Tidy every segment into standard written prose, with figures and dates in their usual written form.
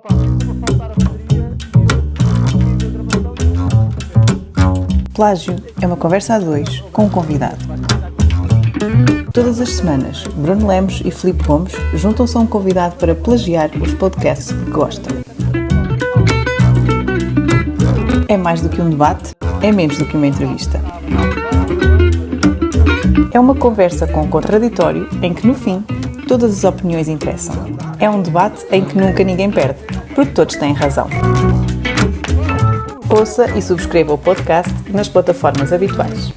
Pá, costuma faltar a bateria e eu fiz a gravação e Plágio é uma conversa a dois com um convidado. Todas as semanas, Bruno Lemos e Filipe Gomes juntam-se a um convidado para plagiar os podcasts que gostam. É mais do que um debate, é menos do que uma entrevista. É uma conversa com um contraditório em que, no fim, todas as opiniões interessam. É um debate em que nunca ninguém perde, porque todos têm razão. Ouça e subscreva o podcast nas plataformas habituais.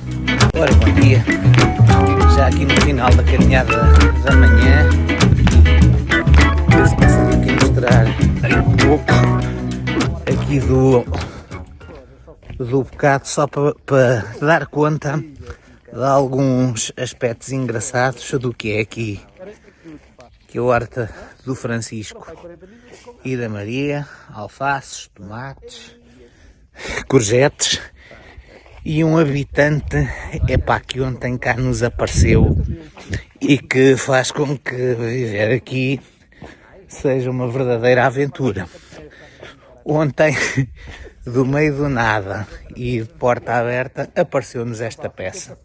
Ora, bom dia. Já aqui no final da caminhada da manhã. Eu se passando aqui a mostrar um pouco aqui do bocado só para dar conta de alguns aspectos engraçados do que é aqui que a horta do Francisco e da Maria, alfaces, tomates, courgettes e um habitante que ontem cá nos apareceu e que faz com que viver aqui seja uma verdadeira aventura. Ontem, do meio do nada e de porta aberta, apareceu-nos esta peça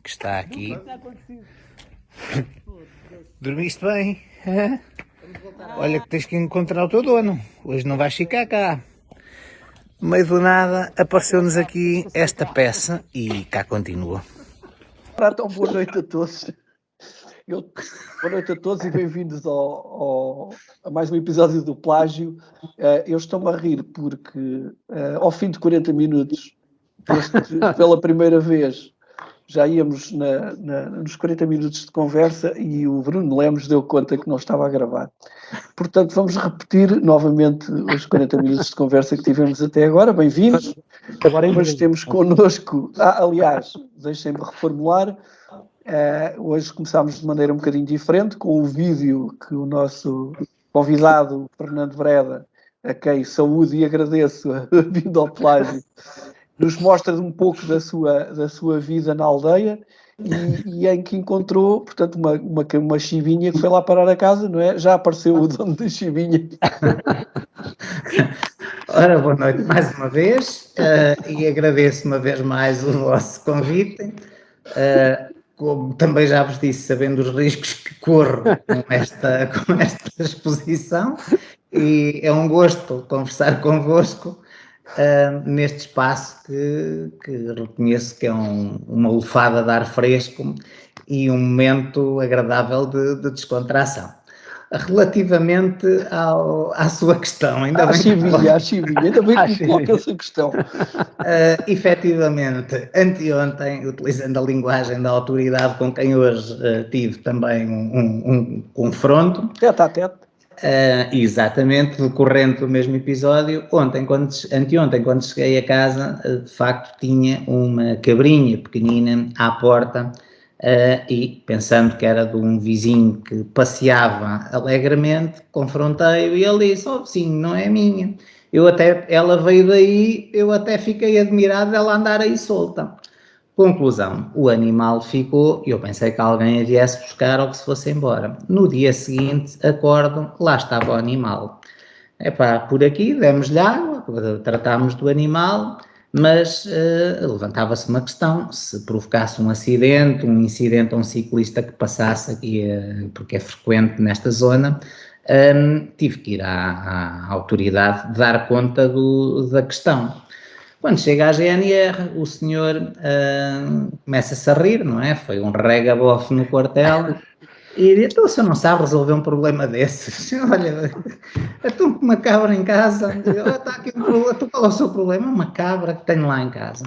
que está aqui. Dormiste bem? Hã? Olha que tens que encontrar o teu dono. Hoje não vais ficar cá. No meio do nada apareceu-nos aqui esta peça e cá continua. então, boa noite a todos. Boa noite a todos e bem-vindos a mais um episódio do Plágio. Eu estou-me a rir porque ao fim de 40 minutos, pela primeira vez, já íamos nos 40 minutos de conversa e o Bruno Lemos deu conta que não estava a gravar. Portanto, vamos repetir novamente os 40 minutos de conversa que tivemos até agora. Bem-vindos. Hoje temos connosco... aliás, deixem-me reformular. Hoje começámos de maneira um bocadinho diferente, com o vídeo que o nosso convidado, Fernando Breda, a quem saúde e agradeço a vinda ao Plágio, nos mostra um pouco da sua vida na aldeia e em que encontrou, portanto, uma chibinha que foi lá parar a casa, não é? Já apareceu o dono da chibinha. Ora, boa noite mais uma vez e agradeço uma vez mais o vosso convite. Como também já vos disse, sabendo os riscos que corro com esta exposição, e é um gosto conversar convosco neste espaço que reconheço que é uma lufada de ar fresco e um momento agradável de descontração. Relativamente à sua questão, ainda bem que coloca essa questão. Efetivamente, anteontem, utilizando a linguagem da autoridade com quem hoje tive também um confronto. Tete a tete. Exatamente, decorrente do mesmo episódio, anteontem, quando cheguei a casa, de facto tinha uma cabrinha pequenina à porta e, pensando que era de um vizinho que passeava alegremente, confrontei-o e ele disse: "Oh, vizinho, não é minha." Ela veio daí, eu até fiquei admirado dela andar aí solta. Conclusão, o animal ficou, eu pensei que alguém a viesse buscar ou que se fosse embora. No dia seguinte, acordo, lá estava o animal. Por aqui, demos-lhe água, tratámos do animal, mas levantava-se uma questão: se provocasse um incidente a um ciclista que passasse aqui, porque é frequente nesta zona, tive que ir à autoridade dar conta da questão. Quando chega à GNR, o senhor começa-se a rir, não é? Foi um regabof no quartel. E diz: "Então, o senhor não sabe resolver um problema desses?" Olha, estou com uma cabra em casa. Está aqui um problema. Qual é o seu problema? Uma cabra que tenho lá em casa.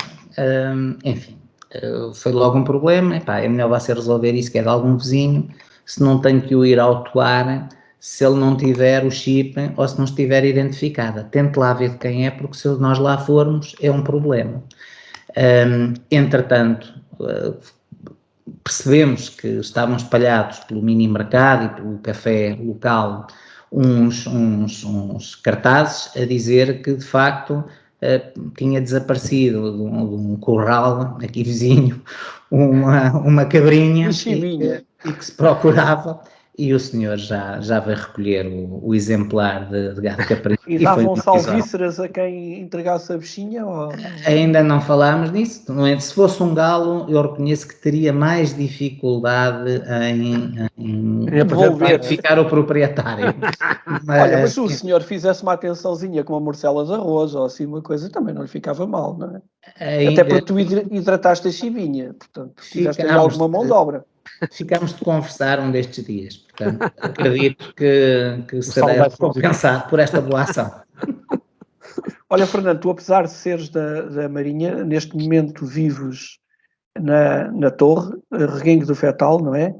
Enfim, foi logo um problema. É melhor você resolver isso, que é de algum vizinho. Se não tenho que o ir autuar, se ele não tiver o chip ou se não estiver identificada. Tente lá ver de quem é, porque se nós lá formos, é um problema. Entretanto, percebemos que estavam espalhados pelo mini mercado e pelo café local uns cartazes a dizer que, de facto, tinha desaparecido de um curral aqui vizinho uma cabrinha e que se procurava. E o senhor já veio recolher o exemplar de gato caprino. E davam salvíceras a quem entregasse a bichinha? Ou... Ainda não falámos disso. Se fosse um galo, eu reconheço que teria mais dificuldade em devolver, ficar o proprietário. Olha, mas se o senhor fizesse uma atençãozinha com uma morcela de arroz ou assim uma coisa, também não lhe ficava mal, não é? Até porque tu hidrataste a chivinha, portanto, fizeste aí alguma mão de obra. Ficámos de conversar um destes dias, portanto, acredito que será recompensado por esta boa ação. Olha, Fernando, tu apesar de seres da Marinha, neste momento vives na Torre, Reguengos do Fetal, não é?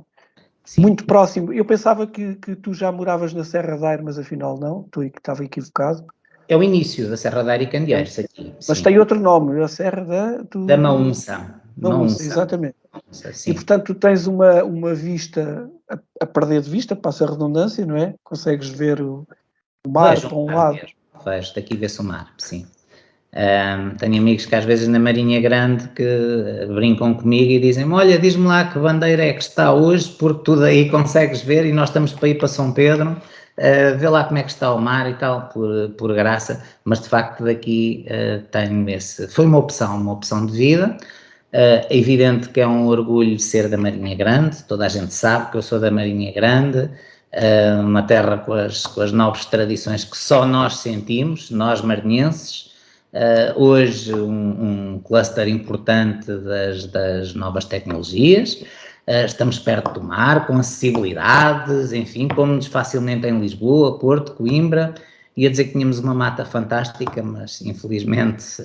Sim. Muito próximo. Eu pensava que tu já moravas na Serra da Aire, mas afinal não, estava equivocado. É o início da Serra da Aire e Candeeiros aqui. Mas sim, tem outro nome, a Serra da Maunça. Maunça, exatamente. Sim. E portanto tu tens uma vista a perder de vista, passa a redundância, não é? Consegues ver o mar para um lado. Vejo, daqui vê-se o mar, sim. Tenho amigos que às vezes na Marinha Grande que brincam comigo e dizem: olha, diz-me lá que bandeira é que está hoje, porque tu daí consegues ver e nós estamos para ir para São Pedro, vê lá como é que está o mar e tal, por graça, mas de facto daqui tenho esse, foi uma opção de vida. É evidente que é um orgulho ser da Marinha Grande, toda a gente sabe que eu sou da Marinha Grande, uma terra com as nobres tradições que só nós sentimos, nós marinhenses. Hoje um cluster importante das novas tecnologias, estamos perto do mar, com acessibilidades, enfim, como facilmente em Lisboa, Porto, Coimbra. Ia dizer que tínhamos uma mata fantástica, mas infelizmente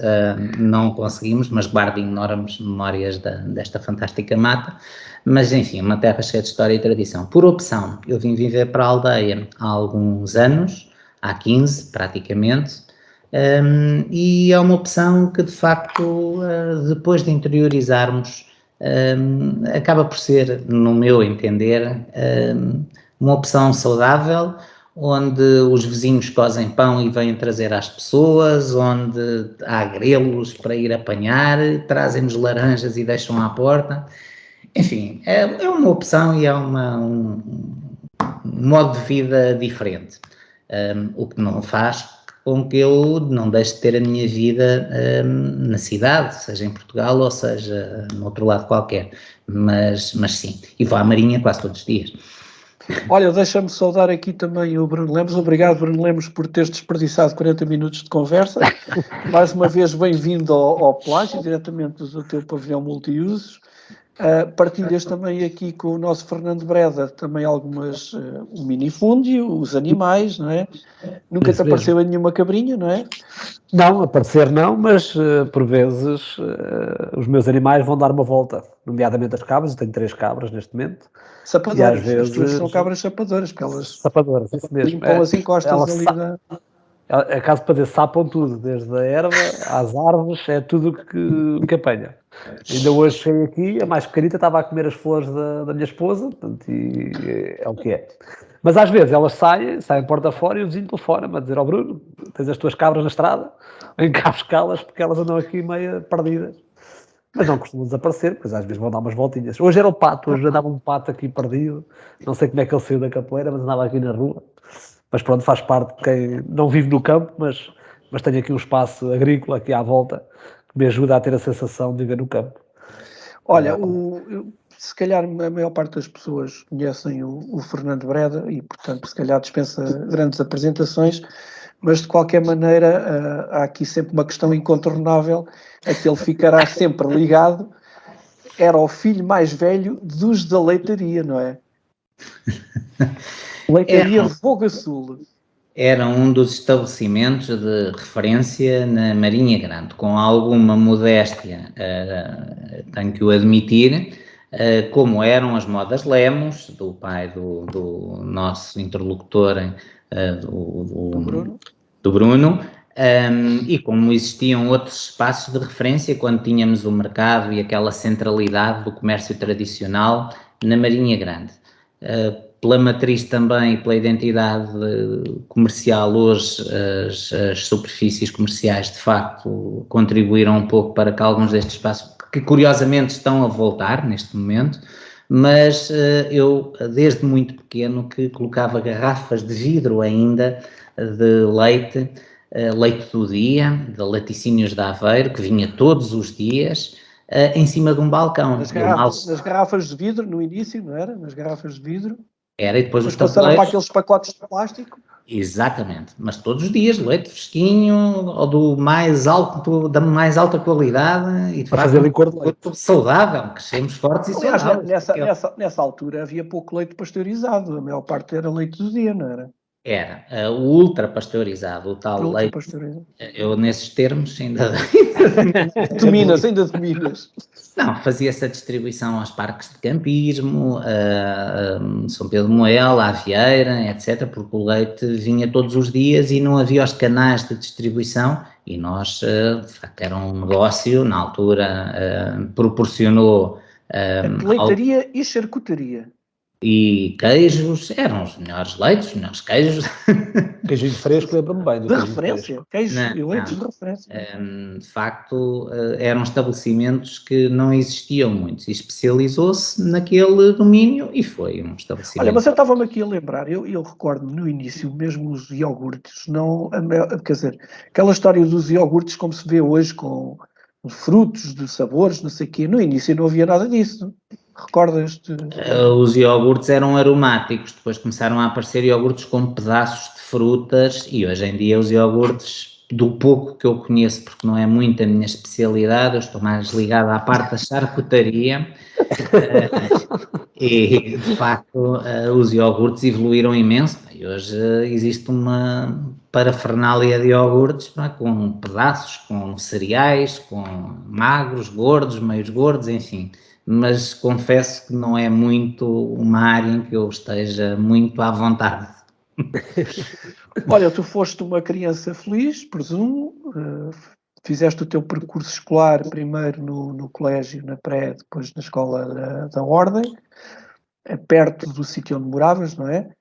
não conseguimos, mas guardo enormes memórias desta fantástica mata. Mas enfim, uma terra cheia de história e tradição. Por opção, eu vim viver para a aldeia há alguns anos, há 15 praticamente, e é uma opção que de facto, depois de interiorizarmos, acaba por ser, no meu entender, uma opção saudável, onde os vizinhos cozem pão e vêm trazer às pessoas, onde há grelos para ir apanhar, trazem-nos laranjas e deixam à porta. Enfim, é uma opção e é um modo de vida diferente, o que não faz com que eu não deixe de ter a minha vida na cidade, seja em Portugal ou seja no outro lado qualquer, mas sim, e vou à Marinha quase todos os dias. Olha, deixa-me saudar aqui também o Bruno Lemos. Obrigado, Bruno Lemos, por teres desperdiçado 40 minutos de conversa. Mais uma vez, bem-vindo ao Plágio, diretamente do teu pavilhão multiusos. Partilhas também aqui com o nosso Fernando Breda também algumas, o minifúndio, os animais, não é? Nunca te apareceu em nenhuma cabrinha, não é? Não, aparecer não, mas por vezes os meus animais vão dar uma volta, nomeadamente as cabras. Eu tenho 3 cabras neste momento. Sapadoras, às vezes, as tuas são cabras sapadoras, porque elas sapadoras, isso mesmo. Limpam as encostas ali da... Acaso para dizer, sapam tudo, desde a erva às árvores, é tudo que apanha. Ainda hoje cheguei aqui, a mais pequenita estava a comer as flores da minha esposa, portanto, e é o que é. Mas às vezes elas saem porta fora e o vizinho telefona-me a dizer: ó Bruno, tens as tuas cabras na estrada, vem cá buscá-las porque elas andam aqui meio perdidas. Mas não costumam desaparecer, pois às vezes vão dar umas voltinhas. Hoje era o pato, hoje andava um pato aqui perdido, não sei como é que ele saiu da capoeira, mas andava aqui na rua. Mas pronto, faz parte de quem não vive no campo, mas tem aqui um espaço agrícola aqui à volta que me ajuda a ter a sensação de viver no campo. Olha, se calhar a maior parte das pessoas conhecem o Fernando Breda e, portanto, se calhar dispensa grandes apresentações, mas de qualquer maneira há aqui sempre uma questão incontornável a que ele ficará sempre ligado. Era o filho mais velho dos da leitaria, não é? Leitaria Voga Sul. Era um dos estabelecimentos de referência na Marinha Grande, com alguma modéstia, tenho que o admitir, como eram as modas Lemos, do pai do nosso interlocutor, do Bruno, e como existiam outros espaços de referência quando tínhamos o mercado e aquela centralidade do comércio tradicional na Marinha Grande. Pela matriz também e pela identidade comercial, hoje as superfícies comerciais de facto contribuíram um pouco para que alguns destes espaços, que curiosamente estão a voltar neste momento, mas eu, desde muito pequeno, que colocava garrafas de vidro ainda de leite, leite do dia, de Laticínios de Aveiro, que vinha todos os dias, em cima de um balcão. Nas garrafas de vidro, no início, não era? Nas garrafas de vidro. Era, e depois os passaram tabuleiros. para aqueles pacotes de plástico. Exatamente, mas todos os dias, leite fresquinho, ou do mais alto, da mais alta qualidade, e de Para fazer licor de leite. Saudável, crescemos fortes e Aliás, saudáveis. nessa altura havia pouco leite pasteurizado, a maior parte era leite do dia, não era? Era o ultra pasteurizado, o tal Ultra leite. pasteurizado. Eu, nesses termos, ainda dominas. Não, fazia-se a distribuição aos parques de campismo, São Pedro de Moela, Avieira, etc., porque o leite vinha todos os dias e não havia os canais de distribuição, e nós, de facto, era um negócio, na altura, proporcionou... leitaria e charcutaria. E queijos, eram os melhores leites, os melhores queijos. Queijinho fresco, lembro-me bem do de queijinho referência, fresco. queijo e leites de referência. De facto, eram estabelecimentos que não existiam muitos, e especializou-se naquele domínio e foi um estabelecimento. Olha, mas eu estava-me aqui a lembrar, eu recordo-me no início, mesmo os iogurtes, não, quer dizer, aquela história dos iogurtes como se vê hoje, com frutos, de sabores, não sei o quê, no início não havia nada disso. Recordas-te? Os iogurtes eram aromáticos, depois começaram a aparecer iogurtes com pedaços de frutas, e hoje em dia os iogurtes, do pouco que eu conheço, porque não é muito a minha especialidade, eu estou mais ligado à parte da charcutaria, e de facto os iogurtes evoluíram imenso, e hoje existe uma parafernália de iogurtes, com pedaços, com cereais, com magros, gordos, meios gordos, enfim. Mas confesso que não é muito uma área em que eu esteja muito à vontade. Olha, tu foste uma criança feliz, presumo, fizeste o teu percurso escolar primeiro no colégio, na pré, depois na escola da Ordem, perto do sítio onde moravas, não é?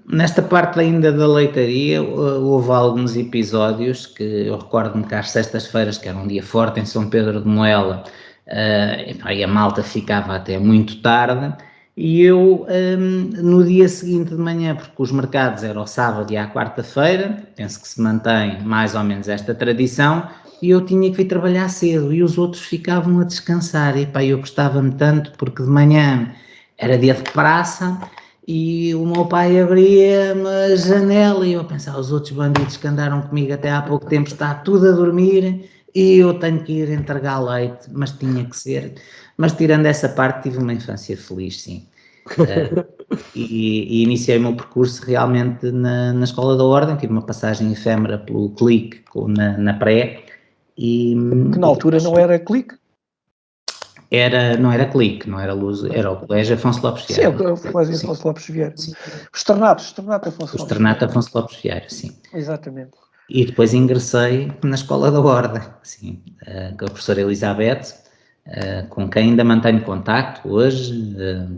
Nesta parte ainda da leitaria, houve alguns episódios que eu recordo-me que às sextas-feiras, que era um dia forte em São Pedro de Moela, e a malta ficava até muito tarde, e eu, no dia seguinte de manhã, porque os mercados eram ao sábado e à quarta-feira, penso que se mantém mais ou menos esta tradição, e eu tinha que vir trabalhar cedo, e os outros ficavam a descansar, e eu gostava-me tanto, porque de manhã era dia de praça, e o meu pai abria-me a janela e eu pensava, os outros bandidos que andaram comigo até há pouco tempo está tudo a dormir e eu tenho que ir entregar leite, mas tinha que ser. Mas tirando essa parte, tive uma infância feliz, sim. E iniciei o meu percurso realmente na Escola da Ordem, tive uma passagem efêmera pelo Clique na pré. Que na altura não era Clique? Não era Clique, não era Luz, era o Colégio Afonso Lopes Vieira. Sim, o Colégio Afonso Lopes Vieira. O Externato Afonso Lopes Vieira, sim. Exatamente. E depois ingressei na Escola da Ordem, sim, com a professora Elizabeth, com quem ainda mantenho contacto hoje,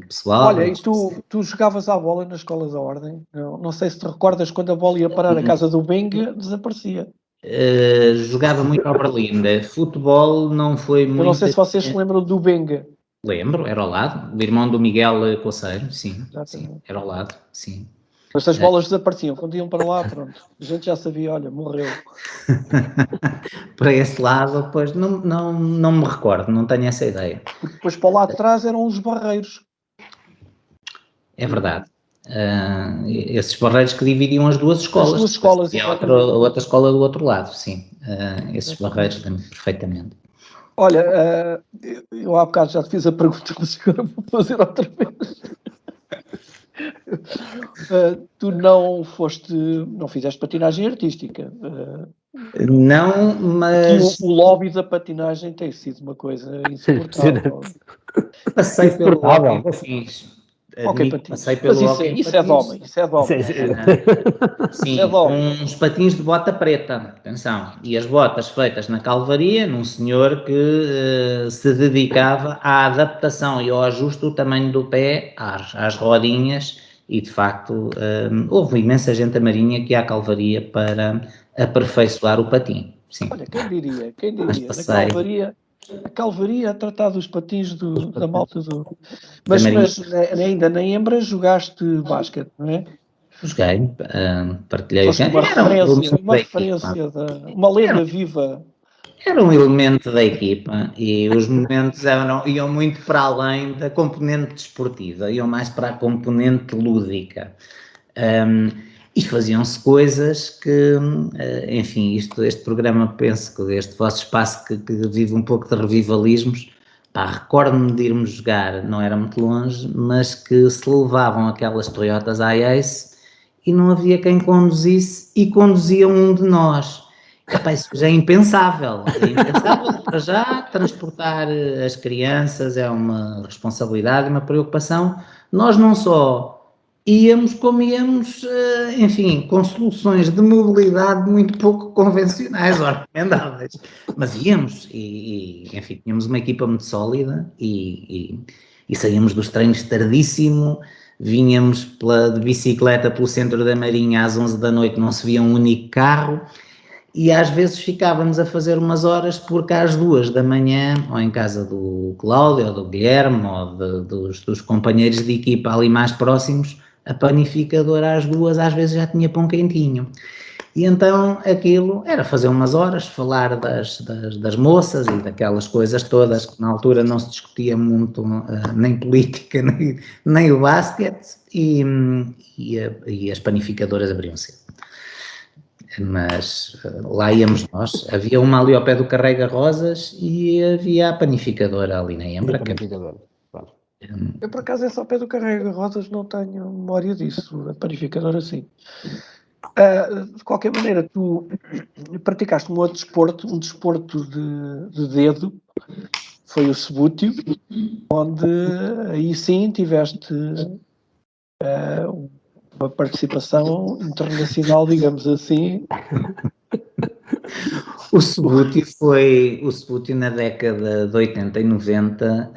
pessoal. Olha, e tu jogavas à bola na Escola da Ordem? Não sei se te recordas, quando a bola ia parar a casa do Benga, desaparecia. Jogava muito ao Berlim. Futebol não foi muito... Eu não sei se vocês se lembram do Benga. Lembro, era ao lado. O irmão do Miguel Coceiro, sim, era ao lado, sim. Mas as bolas desapareciam, quando iam para lá, pronto. A gente já sabia, olha, morreu. Para esse lado, pois não me recordo, não tenho essa ideia. Porque depois para lá atrás eram os barreiros. É verdade. Esses barreiros que dividiam as duas escolas. As duas escolas, e a outra escola do outro lado, sim. Esses barreiros lembro perfeitamente. Olha, eu há bocado já te fiz a pergunta, mas agora vou fazer outra vez. Tu não fizeste patinagem artística. Não, mas... O lobby da patinagem tem sido uma coisa insuportável. Passei pelo lobby, Passei pelo isso é de homem, isso é de homem. Sim, uns patins de bota preta, atenção, e as botas feitas na calvaria, num senhor que se dedicava à adaptação e ao ajuste do tamanho do pé às rodinhas, e de facto houve imensa gente a marinha que ia à calvaria para aperfeiçoar o patim. Sim. Olha, quem diria, na calvaria a Calvaria a tratar dos patins da malta do... Mas ainda na Embra jogaste basquete, não é? Joguei, partilhei o Foste campo. uma referência, uma lenda viva. Era um elemento da equipa e os momentos iam muito para além da componente desportiva, iam mais para a componente lúdica. E faziam-se coisas que, enfim, este programa, penso que este vosso espaço que vive um pouco de revivalismos, recordo-me de irmos jogar, não era muito longe, mas que se levavam aquelas Toyotas iAce e não havia quem conduzisse e conduzia um de nós. Epá, isso já é impensável para já, transportar as crianças é uma responsabilidade, uma preocupação. Nós não só íamos, como íamos, enfim, com soluções de mobilidade muito pouco convencionais ou recomendáveis, mas íamos e enfim, tínhamos uma equipa muito sólida e saíamos dos treinos tardíssimo, vinhamos de bicicleta pelo centro da Marinha às 11 da noite, não se via um único carro. E às vezes ficávamos a fazer umas horas porque às 2 da manhã, ou em casa do Cláudio, ou do Guilherme, ou dos companheiros de equipa ali mais próximos, a panificadora às 2 às vezes já tinha pão quentinho. E então aquilo era fazer umas horas, falar das moças e daquelas coisas todas que na altura não se discutia muito, nem política, nem o basquete, e as panificadoras abriam cedo. Mas lá íamos nós, havia uma ali ao pé do Carrega Rosas e havia a panificadora ali na Embra. Eu por acaso esse ao pé do Carrega Rosas não tenho memória disso, a panificadora sim. De qualquer maneira, tu praticaste um outro desporto, um desporto de dedo, foi o sebútio, onde aí sim tiveste uma participação internacional, digamos assim. O sebútio na década de 80 e 90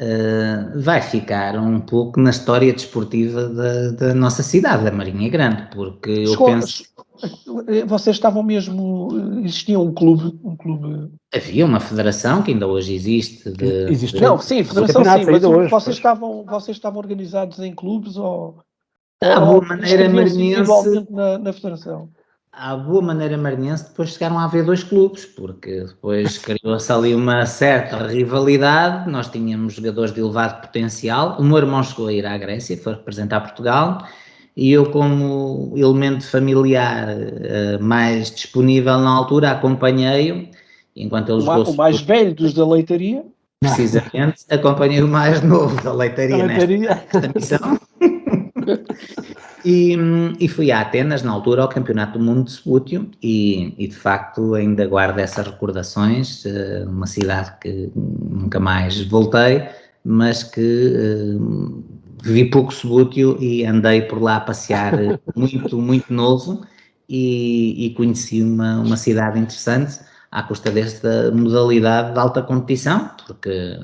vai ficar um pouco na história desportiva da nossa cidade, da Marinha Grande, porque eu penso... Vocês estavam mesmo... Existia um clube... Havia uma federação que ainda hoje existe. Não, sim, federação sim, mas hoje, vocês estavam organizados em clubes ou... À boa maneira marinhense, na federação. À boa maneira marinhense, depois chegaram a haver 2 clubes, porque depois criou-se ali uma certa rivalidade, nós tínhamos jogadores de elevado potencial, o meu irmão chegou a ir à Grécia, foi representar Portugal, e eu como elemento familiar mais disponível na altura, acompanhei-o, enquanto ele jogou... O mais velho dos da leitaria. Precisamente, acompanhei o mais novo da leitaria nesta missão. E fui a Atenas, na altura, ao Campeonato do Mundo de Sebútio e de facto ainda guardo essas recordações, uma cidade que nunca mais voltei, mas que vi pouco Sebútio e andei por lá a passear muito, muito novo e conheci uma cidade interessante à custa desta modalidade de alta competição, porque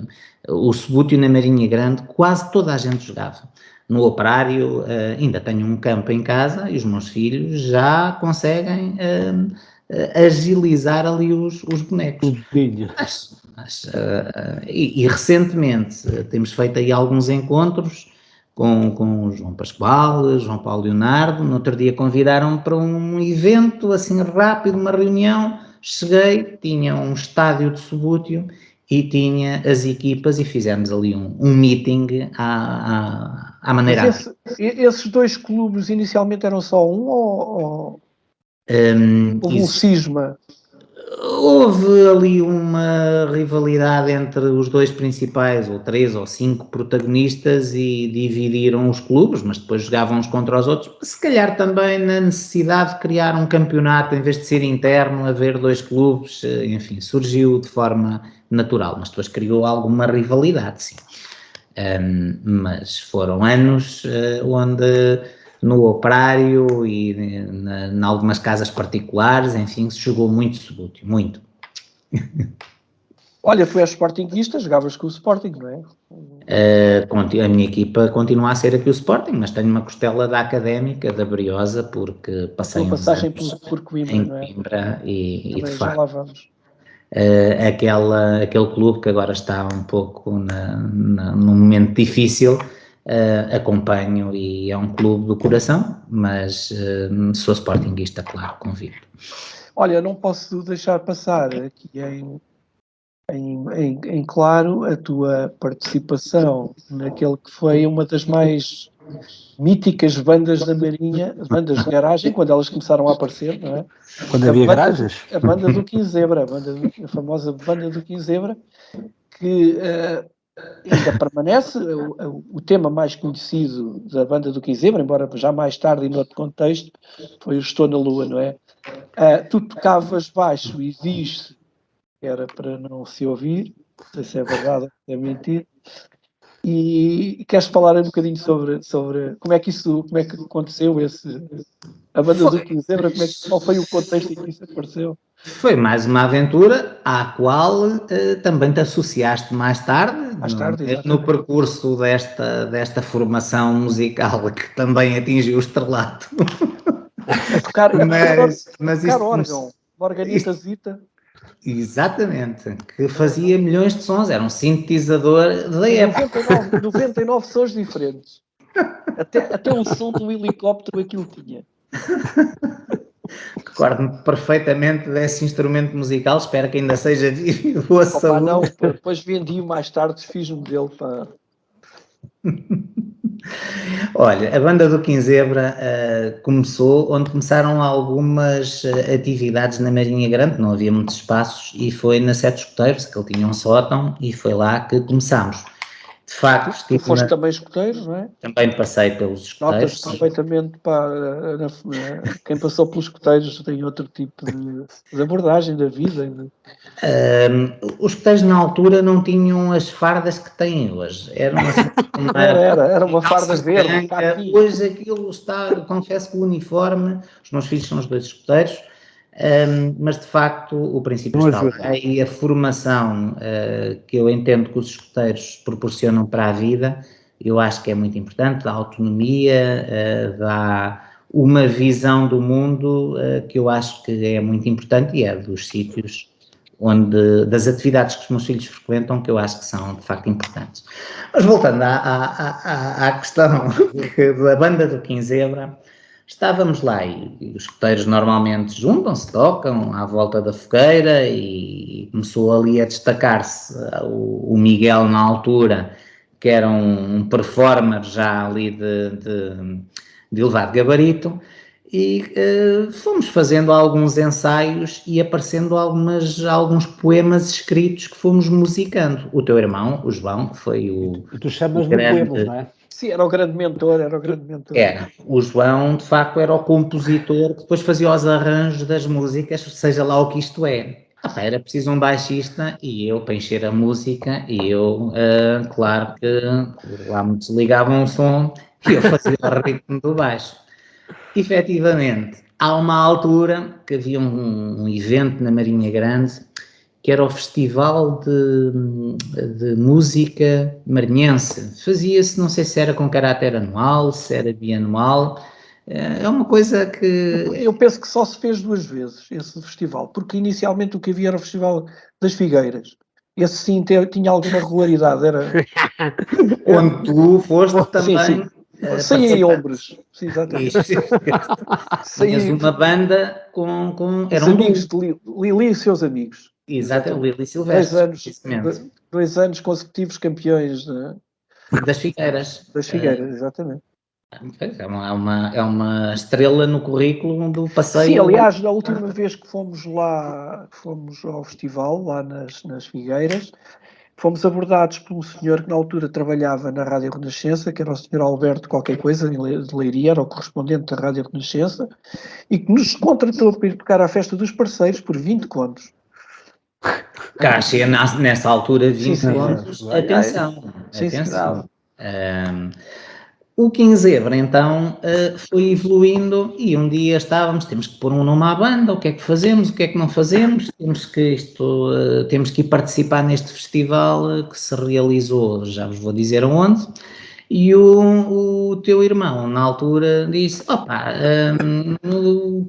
o Sebútio na Marinha Grande quase toda a gente jogava. No Operário ainda tenho um campo em casa e os meus filhos já conseguem agilizar ali os bonecos. E recentemente temos feito aí alguns encontros com o João Pascoal, João Paulo Leonardo. No outro dia convidaram-me para um evento assim rápido, uma reunião. Cheguei, tinha um estádio de Sebútio e tinha as equipas e fizemos ali um meeting à maneira... Esses 2 clubes inicialmente eram só um ou houve um cisma? Houve ali uma rivalidade entre os 2 principais, ou 3 ou 5 protagonistas e dividiram os clubes, mas depois jogavam uns contra os outros, se calhar também na necessidade de criar um campeonato, em vez de ser interno, haver 2 clubes, enfim, surgiu de forma natural, mas depois criou alguma rivalidade, sim. Mas foram anos onde no Operário e em algumas casas particulares, enfim, se jogou muito Sebútio, muito. Olha, tu és sportinguista, jogavas com o Sporting, não é? A minha equipa continua a ser aqui o Sporting, mas tenho uma costela da Académica, da Briosa, porque passei uma passagem por Coimbra, em não é? Coimbra e de já lá facto vamos. aquele clube que agora está um pouco num momento difícil. Acompanho e é um clube do coração, mas sou sportinguista, claro, convido. Olha, não posso deixar passar aqui em claro a tua participação naquele que foi uma das mais míticas bandas da Marinha, bandas de garagem, quando elas começaram a aparecer, não é? Quando havia garagens? A banda do Quinzebra, a famosa banda do Quinzebra, que ainda permanece o tema mais conhecido da banda do Quinzebra, embora já mais tarde e noutro contexto, foi o Estou na Lua, não é? Tu tocavas baixo e diz-se que era para não se ouvir, não sei se é verdade ou se é mentira, e queres falar um bocadinho sobre como é que aconteceu a banda do Quinzebra, qual foi o contexto em que isso apareceu? Foi mais uma aventura à qual também te associaste mais tarde no percurso desta formação musical que também atingiu o estrelato. A tocar órgão, uma organitazita. Exatamente, que fazia milhões de sons, era um sintetizador da época. 99 sons diferentes. Até o som do helicóptero aquilo tinha. Recordo-me perfeitamente desse instrumento musical, espero que ainda seja vivo a saúde. Não, depois vendi mais tarde, fiz um modelo para... Olha, a banda do Quinzebra começou onde começaram algumas atividades na Marinha Grande, não havia muitos espaços, e foi na Sete Escuteiros, que ele tinha um sótão, e foi lá que começámos. De facto, tu foste também escuteiros, não é? Também passei pelos escuteiros. Notas perfeitamente, quem passou pelos escuteiros tem outro tipo de abordagem da vida. Os escuteiros na altura não tinham as fardas que têm hoje. Era uma farda verde. Hoje aquilo está, confesso que o uniforme, os meus filhos são os dois escuteiros, mas de facto o princípio está lá. E a formação que eu entendo que os escuteiros proporcionam para a vida, eu acho que é muito importante, dá autonomia, dá uma visão do mundo que eu acho que é muito importante e é dos sítios das atividades que os meus filhos frequentam que eu acho que são de facto importantes. Mas voltando à questão da banda do Quinzebra, estávamos lá e os escuteiros normalmente juntam-se, tocam à volta da fogueira e começou ali a destacar-se o Miguel na altura, que era um performer já ali de elevado gabarito, e fomos fazendo alguns ensaios e aparecendo alguns poemas escritos que fomos musicando. O teu irmão, o João, foi o... E tu chamas-me poemas, não é? Sim, era o grande mentor. O João, de facto, era o compositor que depois fazia os arranjos das músicas, seja lá o que isto é. Era preciso um baixista e eu para encher a música e eu, claro que lá me desligavam o som e eu fazia o ritmo do baixo. Efetivamente, há uma altura que havia um evento na Marinha Grande que era o Festival de Música Marinhense. Fazia-se, não sei se era com caráter anual, se era bianual. É uma coisa que... Eu penso que só se fez 2 vezes esse festival, porque inicialmente o que havia era o Festival das Figueiras. Esse sim tinha alguma regularidade. Onde tu foste também... Sim. Saía em ombros. Sim, exatamente. Tinhas uma banda com os amigos de Lili e seus amigos. Exato, Lili Silvestre. 2 anos consecutivos campeões das Figueiras. Das Figueiras, exatamente. É uma estrela no currículo do passeio. Sim, aliás, na última vez que fomos ao festival, lá nas Figueiras, fomos abordados por um senhor que na altura trabalhava na Rádio Renascença, que era o senhor Alberto qualquer coisa, de Leiria, era o correspondente da Rádio Renascença, e que nos contratou para ir tocar à festa dos parceiros por 20 contos. Caixa nessa altura 20 contos, atenção. O Quinzebra, então, foi evoluindo e um dia temos que pôr um nome à banda, o que é que fazemos, o que é que não fazemos, temos que ir participar neste festival que se realizou, já vos vou dizer aonde, e o teu irmão, na altura, disse,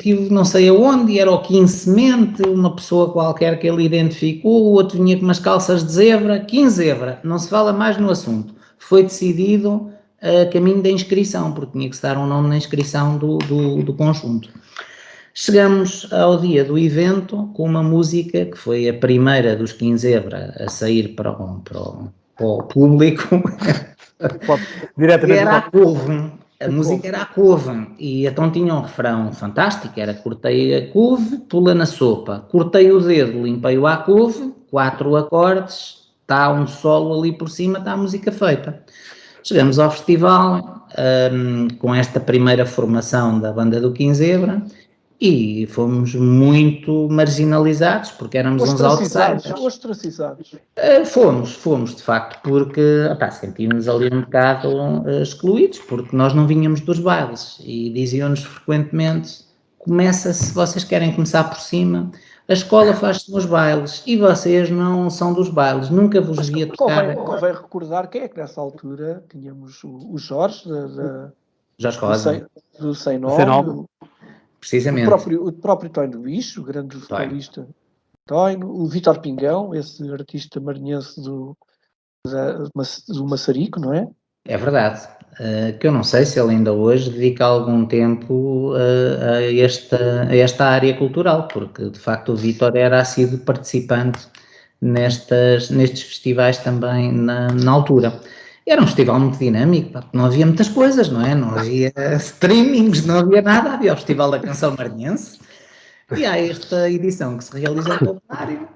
estive não sei aonde, e era o 15 Semente, uma pessoa qualquer que ele identificou, o outro vinha com umas calças de zebra, 15 zebra, não se fala mais no assunto. Foi decidido a caminho da inscrição, porque tinha que se dar um nome na inscrição do conjunto. Chegamos ao dia do evento com uma música que foi a primeira dos 15 zebra a sair para o público. Diretamente Era a couve, a música era a couve, e então tinha um refrão fantástico, era cortei a couve, pula na sopa, cortei o dedo, limpei-o à couve, 4 acordes, está um solo ali por cima, está a música feita. Chegamos ao festival com esta primeira formação da banda do 15 zebra e fomos muito marginalizados, porque éramos uns outsiders. Ostracizados. Fomos de facto, porque sentimos-nos ali um bocado excluídos, porque nós não vinhamos dos bailes e diziam-nos frequentemente: começa-se, vocês querem começar por cima, a escola faz-se nos bailes e vocês não são dos bailes, nunca vos via tocar. Convém recordar quem é que nessa altura tínhamos o Jorge Jorge Rosa, do Sem Nome, precisamente. O próprio Tóio do Bicho, o grande vocalista Tóio, o Vítor Pingão, esse artista maranhense do Maçarico, não é? É verdade, que eu não sei se ele ainda hoje dedica algum tempo a esta área cultural, porque de facto o Vítor era assíduo participante nestes festivais também na altura. Era um festival muito dinâmico, porque não havia muitas coisas, não é? Não havia streamings, não havia nada, havia o Festival da Canção Maranhense, e há esta edição que se realizou pelo Mário,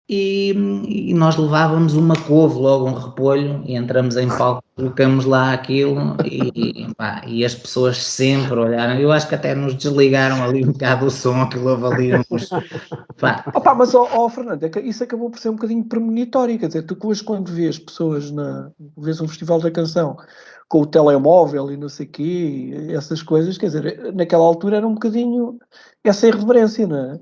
e nós levávamos uma couve, logo um repolho, e entramos em palco, colocamos lá aquilo, e as pessoas sempre olharam. Eu acho que até nos desligaram ali um bocado o som, aquilo houve ali uns... Mas, Fernando, isso acabou por ser um bocadinho premonitório, quer dizer, tu hoje quando vês pessoas, vês um festival da canção com o telemóvel e não sei o quê, essas coisas, quer dizer, naquela altura era um bocadinho essa irreverência, não é?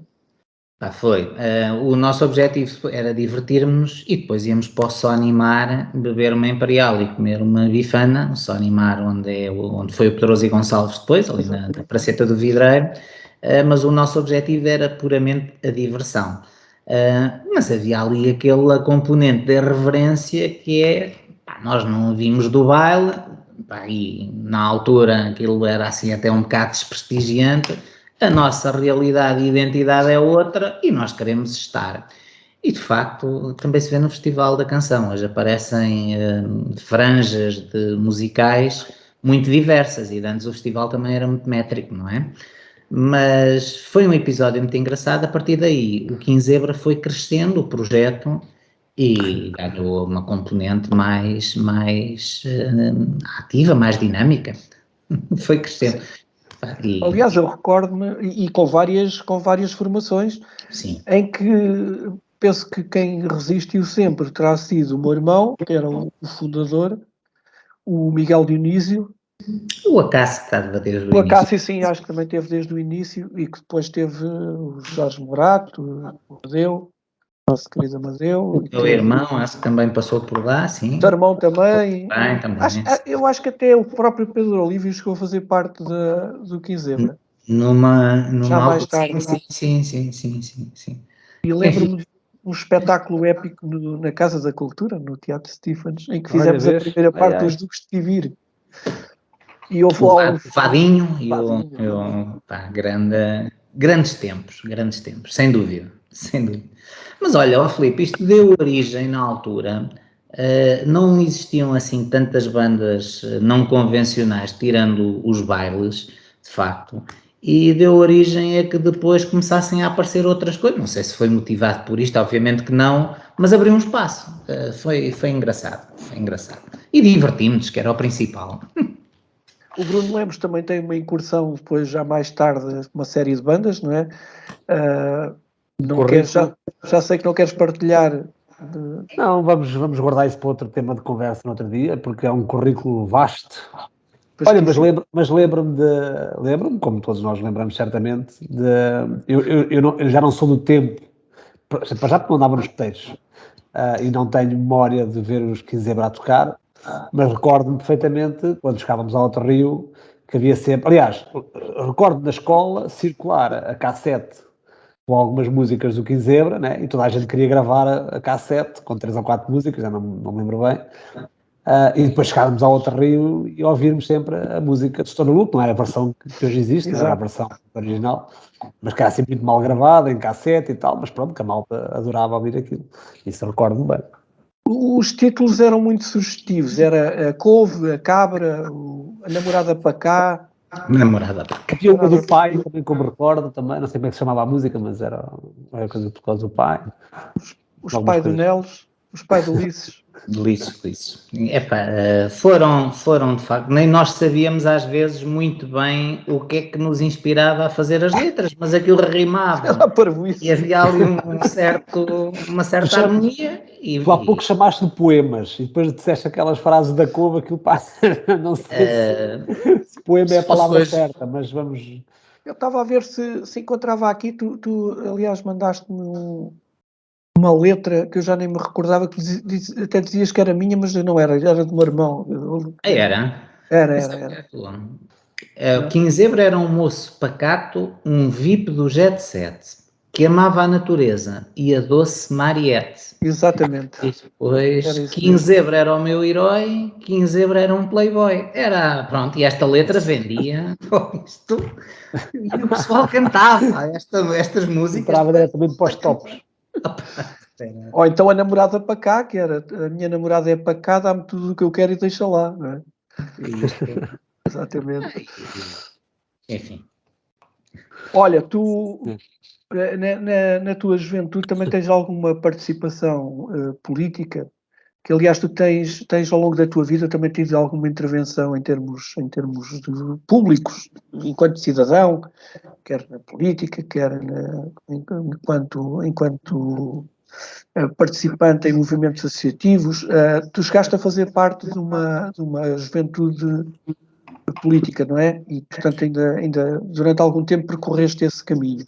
Foi. O nosso objetivo era divertir-nos e depois íamos para o Só Animar, beber uma Imperial e comer uma bifana. O Só Animar, onde foi o Pedroso e Gonçalves depois, ali na Praceta do Vidreiro. Mas o nosso objetivo era puramente a diversão. Mas havia ali aquela componente de irreverência que é, nós não vimos do baile, e na altura aquilo era assim até um bocado desprestigiante. A nossa realidade e identidade é outra e nós queremos estar. E, de facto, também se vê no Festival da Canção. Hoje aparecem franjas de musicais muito diversas e antes o festival também era muito métrico, não é? Mas foi um episódio muito engraçado. A partir daí, o 15 zebra foi crescendo, o projeto, e ganhou uma componente mais ativa, mais dinâmica. Foi crescendo. Aliás, eu recordo-me, e com várias formações, sim, em que penso que quem resistiu sempre terá sido o meu irmão, que era o fundador, o Miguel Dionísio. O Acácio estava desde o início. O Acácio, sim, acho que também teve desde o início, e que depois teve o Jorge Morato, o Amadeu, o nosso querido Amadeu. O teu irmão, acho que também passou por lá, sim. O teu irmão também. Também. Eu acho que até o próprio Pedro Olívio chegou a fazer parte do 15 zebra. Numa Já mais tarde. Sim. E lembro-me de um espetáculo épico na Casa da Cultura, no Teatro Stephens, em que fizemos a primeira parte dos Duques de Tivir. E houve lá o Fadinho grandes tempos, sem dúvida. Mas olha, Filipe, isto deu origem na altura, não existiam assim tantas bandas não convencionais, tirando os bailes, de facto, e deu origem a que depois começassem a aparecer outras coisas. Não sei se foi motivado por isto, obviamente que não, mas abriu um espaço. Foi engraçado. E divertimos-nos, que era o principal. O Bruno Lemos também tem uma incursão depois, já mais tarde, uma série de bandas, não é? Já sei que não queres partilhar. Não, vamos guardar isso para outro tema de conversa no outro dia, porque é um currículo vasto. Olha, mas lembro-me, como todos nós lembramos certamente, eu já não sou do tempo, para já porque não andava nos peteiros, e não tenho memória de ver os 15 zebra a tocar, mas recordo-me perfeitamente, quando chegávamos ao Alto Rio, que havia sempre. Aliás, recordo na escola circular a cassete com algumas músicas do Quinzebra, né? E toda a gente queria gravar a cassete com 3 ou 4 músicas, já não me lembro bem. E depois chegávamos ao outro Rio e ouvirmos sempre a música de Estou no Lucro, não era a versão que hoje existe, não era a versão original, mas que era assim muito mal gravada, em cassete e tal, mas pronto, que a malta adorava ouvir aquilo. Isso recordo-me bem. Os títulos eram muito sugestivos, era a couve, a cabra, a namorada para cá. Namorada. Havia uma do pai, também como recordo, também, não sei como é que se chamava a música, mas era coisa por causa do pai. Os pai do Neles, os pai do Ulisses. Delício. Epá, foram de facto, nem nós sabíamos às vezes muito bem o que é que nos inspirava a fazer as letras, mas aquilo rimava e havia ali uma certa harmonia. Tu há pouco chamaste de poemas e depois disseste aquelas frases da couve, aquilo passa, não sei se poema é a palavra certa, mas vamos... Eu estava a ver se encontrava aqui, tu aliás mandaste-me uma letra que eu já nem me recordava, que até dizias que era minha, mas não era, era do meu irmão. Era? Era. O Quinzebra era um moço pacato, um VIP do Jet Set, que amava a natureza e a doce Mariette. Exatamente. E depois, Quinzebra era o meu herói, Quinzebra era um playboy. Era, pronto, e esta letra vendia isto, e o pessoal cantava estas músicas. Entrava diretamente para os tops. Ou então a namorada para cá, que era a minha namorada é para cá, dá-me tudo o que eu quero e deixa lá, não é? Exatamente. Enfim. Olha, tu na tua juventude também tens alguma participação política? Que aliás tu tens ao longo da tua vida também tido alguma intervenção em termos de públicos, enquanto cidadão, quer na política, quer enquanto participante em movimentos associativos. Tu chegaste a fazer parte de uma juventude política, não é? E portanto ainda durante algum tempo percorreste esse caminho.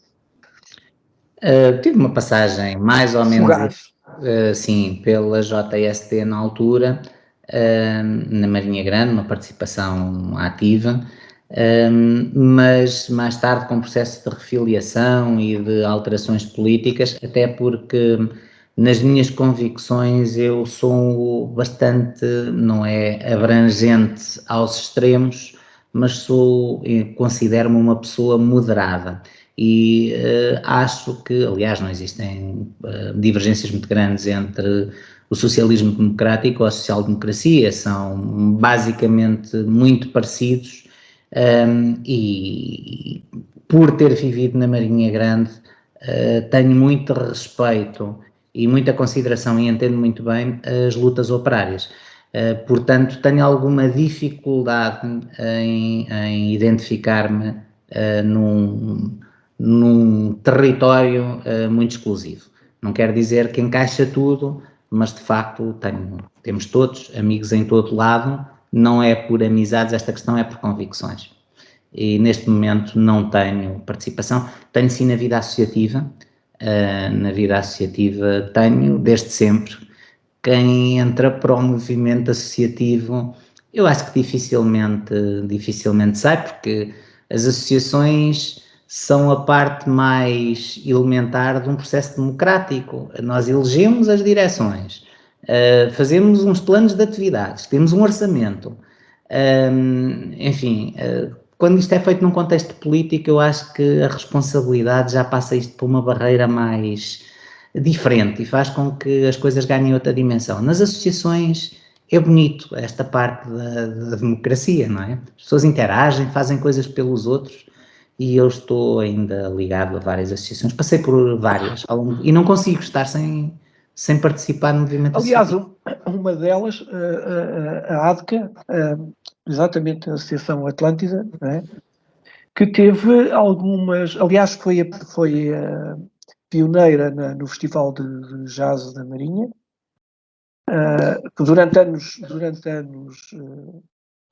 Tive uma passagem mais ou menos sim, pela JST na altura, na Marinha Grande, uma participação ativa, mas mais tarde com processo de refiliação e de alterações políticas, até porque nas minhas convicções eu sou bastante, não é abrangente aos extremos, mas considero-me uma pessoa moderada. E acho que, aliás, não existem divergências muito grandes entre o socialismo democrático ou a social-democracia, são basicamente muito parecidos, e por ter vivido na Marinha Grande tenho muito respeito e muita consideração e entendo muito bem as lutas operárias. Portanto, tenho alguma dificuldade em identificar-me num território muito exclusivo. Não quer dizer que encaixa tudo, mas de facto temos todos amigos em todo lado, não é por amizades, esta questão é por convicções. E neste momento não tenho participação, tenho sim na vida associativa, tenho desde sempre. Quem entra para o movimento associativo, eu acho que dificilmente sai, porque as associações são a parte mais elementar de um processo democrático. Nós elegemos as direções, fazemos uns planos de atividades, temos um orçamento, enfim, quando isto é feito num contexto político, eu acho que a responsabilidade já passa isto por uma barreira mais diferente e faz com que as coisas ganhem outra dimensão. Nas associações é bonito esta parte da democracia, não é? As pessoas interagem, fazem coisas pelos outros e eu estou ainda ligado a várias associações, passei por várias e não consigo estar sem participar no movimento associativo. Aliás, uma delas, a ADCA, exatamente a Associação Atlântida, não é? Que teve algumas, aliás foi pioneira no Festival de Jazz da Marinha, que durante anos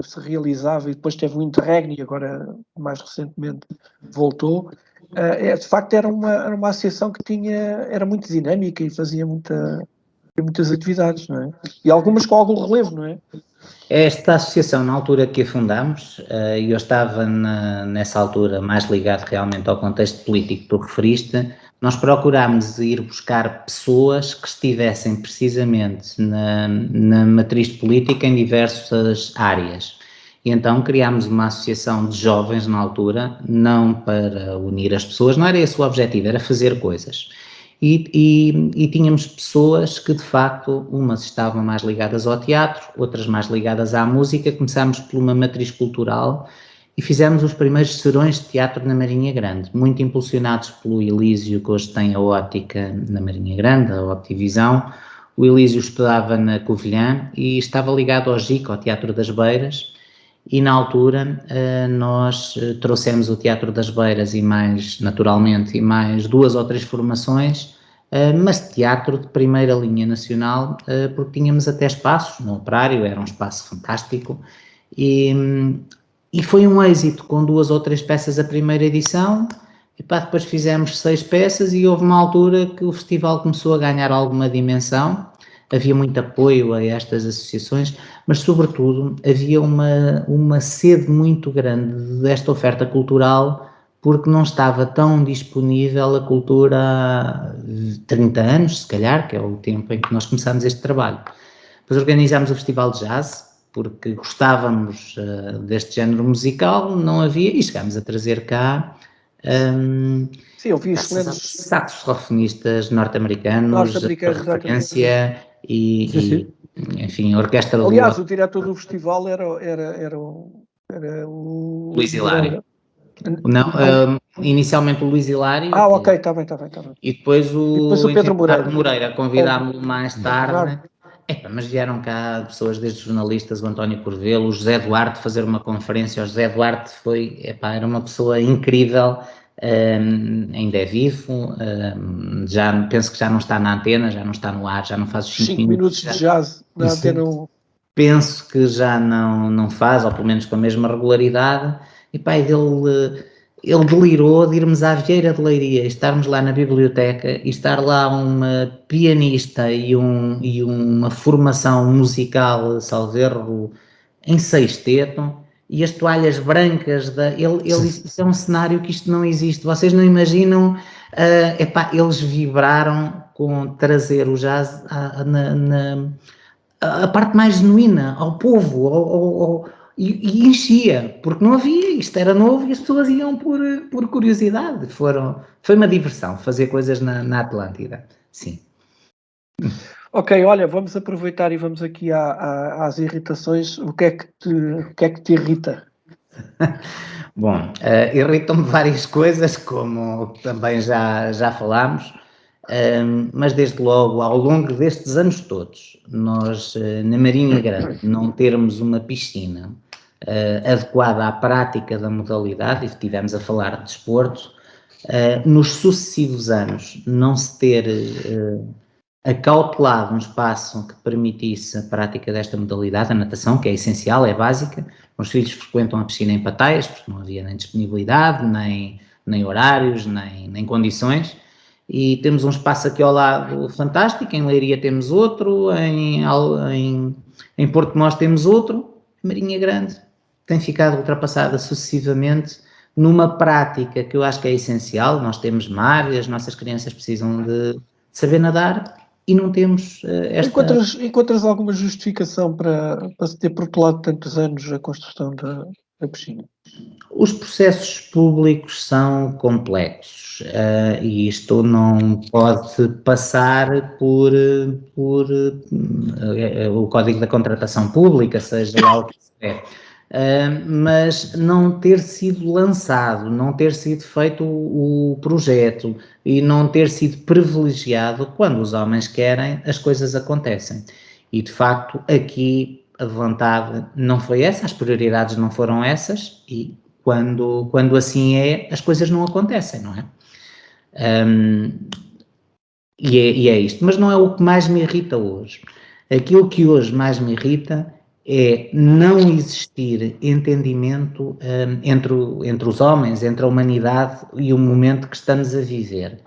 se realizava e depois teve um interregno e agora mais recentemente voltou. De facto era uma associação que era muito dinâmica e fazia muita Tem muitas atividades, não é? E algumas com algum relevo, não é? Esta associação, na altura que a fundámos, e eu estava nessa altura mais ligado realmente ao contexto político que tu referiste, nós procurámos ir buscar pessoas que estivessem precisamente na matriz política em diversas áreas. E então criámos uma associação de jovens na altura, não para unir as pessoas, não era esse o objetivo, era fazer coisas. E tínhamos pessoas que, de facto, umas estavam mais ligadas ao teatro, outras mais ligadas à música. Começámos por uma matriz cultural e fizemos os primeiros serões de teatro na Marinha Grande, muito impulsionados pelo Elísio, que hoje tem a ótica na Marinha Grande, a Optivisão. O Elísio estudava na Covilhã e estava ligado ao GIC, ao Teatro das Beiras, e na altura nós trouxemos o Teatro das Beiras e mais, naturalmente, e mais 2 ou 3 formações, mas teatro de primeira linha nacional, porque tínhamos até espaços no Operário, era um espaço fantástico, e foi um êxito com 2 ou 3 peças a primeira edição, e depois fizemos 6 peças e houve uma altura que o festival começou a ganhar alguma dimensão. Havia muito apoio a estas associações, mas, sobretudo, havia uma sede muito grande desta oferta cultural, porque não estava tão disponível a cultura há 30 anos, se calhar, que é o tempo em que nós começámos este trabalho. Depois organizámos o Festival de Jazz, porque gostávamos deste género musical, não havia, e chegámos a trazer cá Sim, eu vi excelentes saxofonistas norte-americanos, de referência e, enfim, a orquestra do... Aliás, o diretor do festival era o Luís Hilário. Não, inicialmente o Luís Hilário. Ok, está bem. E depois o Pedro Moreira convidámos-lo mais tarde. Mas vieram cá pessoas, desde jornalistas, o António Corvelo, o José Duarte, fazer uma conferência. O José Duarte era uma pessoa incrível, ainda é vivo, já penso que já não está na antena, já não está no ar, já não faz os 5 minutos de jazz na antena. Penso que já não faz, ou pelo menos com a mesma regularidade. E ele delirou de irmos à Vieira de Leiria, estarmos lá na biblioteca e estar lá uma pianista e uma formação musical, salvo erro, em sexteto, e as toalhas brancas, isso é um cenário que isto não existe, vocês não imaginam, eles vibraram com trazer o jazz a parte mais genuína, ao povo, e enchia, porque não havia, isto era novo e as pessoas iam por curiosidade. Foi uma diversão fazer coisas na Atlântida, sim. Ok, olha, vamos aproveitar e vamos aqui às irritações. O que é que te irrita? Bom, irritam-me várias coisas, como também já falámos, mas desde logo, ao longo destes anos todos, nós na Marinha Grande não termos uma piscina adequada à prática da modalidade, e estivemos a falar de desporto, nos sucessivos anos não se ter acautelado um espaço que permitisse a prática desta modalidade, a natação, que é essencial, é básica. Os filhos frequentam a piscina em Pataias, porque não havia nem disponibilidade, nem horários, nem condições, e temos um espaço aqui ao lado fantástico. Em Leiria temos outro, em Porto Mós temos outro. Marinha Grande tem ficado ultrapassada sucessivamente numa prática que eu acho que é essencial. Nós temos mar, as nossas crianças precisam de saber nadar e não temos esta... Encontras alguma justificação para se ter protelado tantos anos a construção da piscina? Os processos públicos são complexos e isto não pode passar por o Código da Contratação Pública, seja lá o que for. Mas não ter sido lançado, não ter sido feito o projeto e não ter sido privilegiado, quando os homens querem, as coisas acontecem. E, de facto, aqui a vontade não foi essa, as prioridades não foram essas, e quando assim é, as coisas não acontecem, não é? E é isto. Mas não é o que mais me irrita hoje. Aquilo que hoje mais me irrita é não existir entendimento entre os homens, entre a humanidade e o momento que estamos a viver.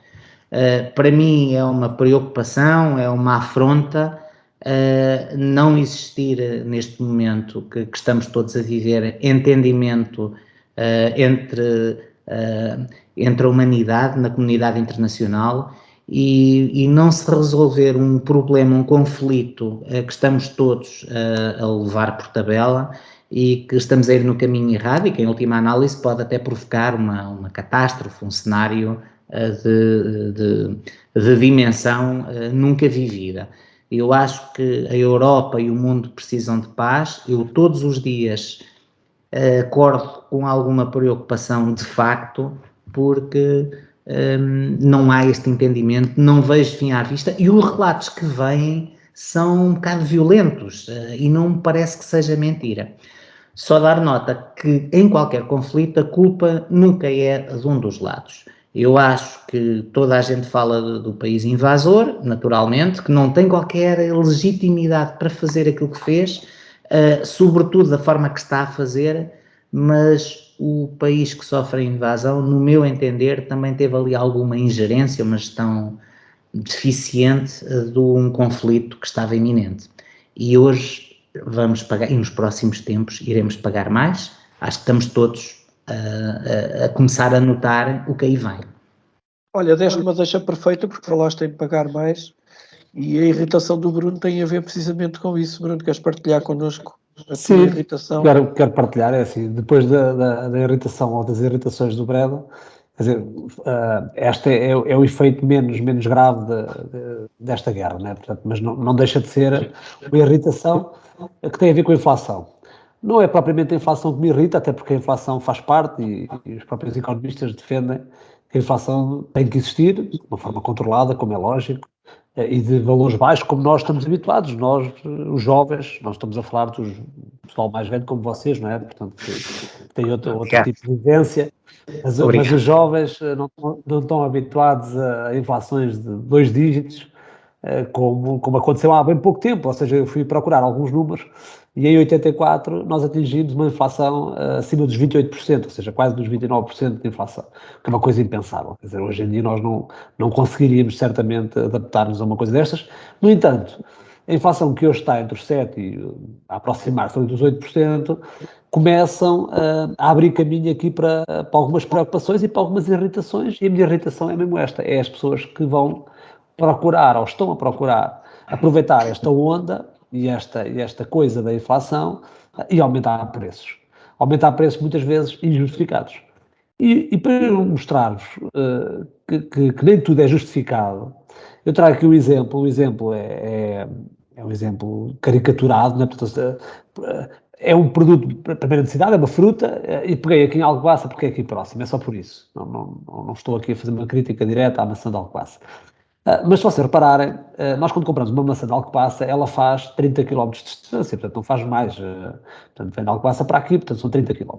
Para mim é uma preocupação, é uma afronta não existir neste momento que estamos todos a viver entendimento entre a humanidade na comunidade internacional e não se resolver um problema, um conflito que estamos todos a levar por tabela e que estamos a ir no caminho errado e que em última análise pode até provocar uma catástrofe, um cenário de dimensão nunca vivida. Eu acho que a Europa e o mundo precisam de paz. Eu todos os dias acordo com alguma preocupação de facto, porque não há este entendimento, não vejo fim à vista e os relatos que vêm são um bocado violentos e não me parece que seja mentira. Só dar nota que em qualquer conflito a culpa nunca é de um dos lados. Eu acho que toda a gente fala do país invasor, naturalmente, que não tem qualquer legitimidade para fazer aquilo que fez, sobretudo da forma que está a fazer, mas o país que sofre a invasão, no meu entender, também teve ali alguma ingerência, uma gestão deficiente de um conflito que estava iminente. E hoje vamos pagar, e nos próximos tempos iremos pagar mais. Acho que estamos todos a começar a notar o que aí vem. Olha, deste uma deixa perfeita, porque falaste em pagar mais, e a irritação do Bruno tem a ver precisamente com isso. Bruno, queres partilhar connosco a tua irritação? Quero partilhar, é assim, depois da irritação ou das irritações do Breda, quer dizer, este é o efeito menos grave desta guerra, né? Portanto, mas não deixa de ser uma irritação que tem a ver com a inflação. Não é propriamente a inflação que me irrita, até porque a inflação faz parte e os próprios economistas defendem que a inflação tem que existir de uma forma controlada, como é lógico, e de valores baixos, como nós estamos habituados, nós, os jovens, nós estamos a falar do pessoal mais velho como vocês, não é? Portanto, que tem outro tipo de vivência, mas os jovens não estão habituados a inflações de 2 dígitos, como aconteceu há bem pouco tempo, ou seja, eu fui procurar alguns números e em 84 nós atingimos uma inflação acima dos 28%, ou seja, quase dos 29% de inflação, que é uma coisa impensável. Quer dizer, hoje em dia nós não conseguiríamos certamente adaptar-nos a uma coisa destas. No entanto, a inflação que hoje está entre os 7% e a aproximar-se dos 8%, começam a abrir caminho aqui para algumas preocupações e para algumas irritações, e a minha irritação é mesmo esta, é as pessoas que vão procurar, ou estão a procurar, aproveitar esta onda e esta coisa da inflação e aumentar preços. Aumentar preços muitas vezes injustificados. E para mostrar-vos que nem tudo é justificado, eu trago aqui um exemplo. O exemplo é um exemplo caricaturado, né? Portanto, é um produto de primeira necessidade, é uma fruta, e peguei aqui em Alcobaça porque é aqui próximo, é só por isso. Não estou aqui a fazer uma crítica direta à maçã de Alcobaça. Mas se vocês repararem, nós quando compramos uma maçã de Alcobaça, ela faz 30 km de distância, portanto não faz mais, portanto vem de Alcobaça para aqui, portanto são 30 km.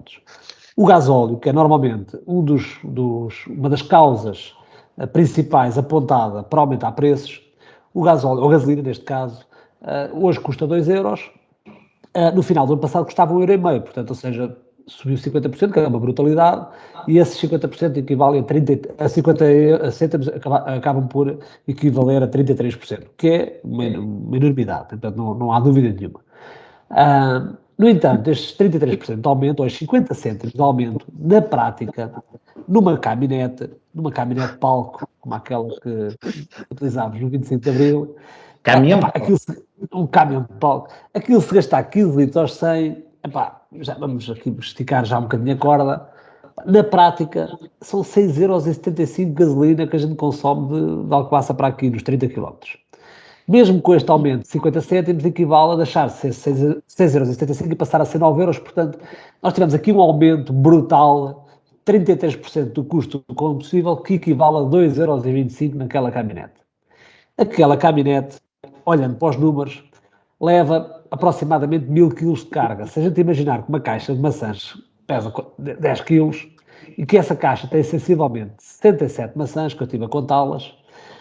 O gasóleo, que é normalmente uma das causas principais apontada para aumentar preços, o gasóleo, ou gasolina neste caso, hoje custa 2 euros, no final do ano passado custava 1,5 €, portanto, ou seja, subiu 50%, que é uma brutalidade, e esses 50% equivalem a 50 cêntimos, acabam por equivaler a 33%, que é uma enormidade, portanto não há dúvida nenhuma. No entanto, estes 33% de aumento, ou os 50 cêntimos de aumento, na prática, numa caminhonete palco, como aquela que utilizávamos no 25 de Abril, um caminhão de palco, aquilo se gastar 15 litros aos 100, já vamos aqui esticar já um bocadinho a corda, na prática são 6,75 € de gasolina que a gente consome de Alcobaça para aqui, nos 30 km. Mesmo com este aumento de 50 cêntimos, equivale a deixar de ser 6,75 € e passar a ser 9 €, portanto, nós tivemos aqui um aumento brutal, 33% do custo do combustível, que equivale a 2,25 € naquela caminhonete. Aquela caminhonete, olhando para os números, leva aproximadamente 1000 kg de carga. Se a gente imaginar que uma caixa de maçãs pesa 10 kg e que essa caixa tem sensivelmente 77 maçãs, que eu estive a contá-las,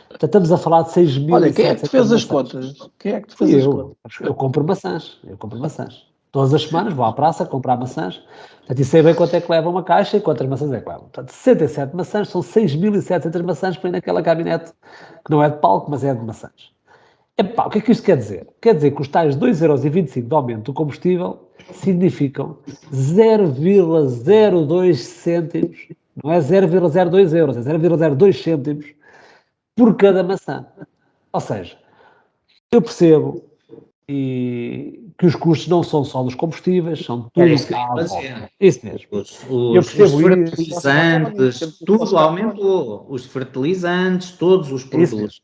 portanto, estamos a falar de 6.000. Olha, quem é que te fez as contas? Quem é que te fez as contas? Eu compro maçãs. Todas as semanas vou à praça comprar maçãs. Portanto, e sei bem quanto é que leva uma caixa e quantas maçãs é que levam. Portanto, 67 maçãs, são 6.700 maçãs que vêm naquela caminhonete, que não é de palco, mas é de maçãs. Epá, o que é que isto quer dizer? Quer dizer que os tais 2,25€ de aumento do combustível significam 0,02 cêntimos, não é 0,02 euros, é 0,02 cêntimos por cada maçã. Ou seja, eu percebo que os custos não são só dos combustíveis, são tudo isso que que eu há ia à dizer. volta. Isso mesmo. Eu Os percebo isso. fertilizantes, tudo aumentou. Os fertilizantes, todos os produtos,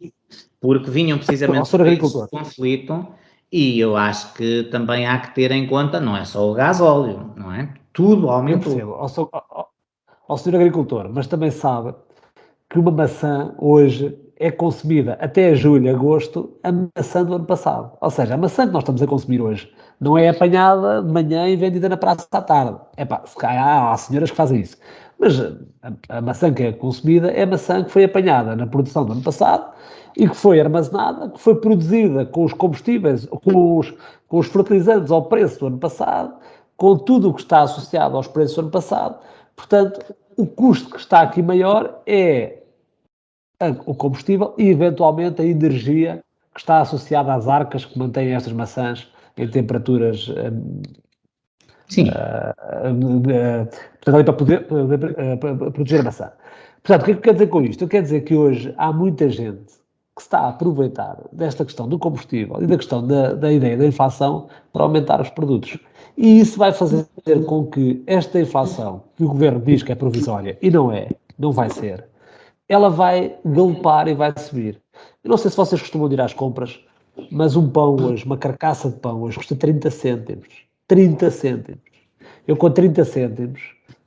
porque vinham precisamente Senhor desse agricultor. conflito, e eu acho que também há que ter em conta, não é só o gasóleo, não é? Tudo Eu aumentou. percebo, ao senhor agricultor, mas também sabe que uma maçã hoje é consumida até julho, agosto, a maçã do ano passado. Ou seja, a maçã que nós estamos a consumir hoje não é apanhada de manhã e vendida na praça à tarde. Epá, se calhar há senhoras que fazem isso. Mas a maçã que é consumida é a maçã que foi apanhada na produção do ano passado e que foi armazenada, que foi produzida com os combustíveis, com os fertilizantes ao preço do ano passado, com tudo o que está associado aos preços do ano passado. Portanto, o custo que está aqui maior é o combustível e, eventualmente, a energia que está associada às arcas que mantêm estas maçãs em temperaturas Sim. portanto, ali para poder proteger a maçã. Portanto, o que é que quer dizer com isto? Quer dizer que hoje há muita gente que se está a aproveitar desta questão do combustível e da questão da ideia da inflação para aumentar os produtos. E isso vai fazer com que esta inflação, que o governo diz que é provisória, e não é, não vai ser, ela vai galopar e vai subir. Eu não sei se vocês costumam ir às compras, mas um pão hoje, uma carcaça de pão hoje custa 30 cêntimos. 30 cêntimos. Eu com 30 cêntimos,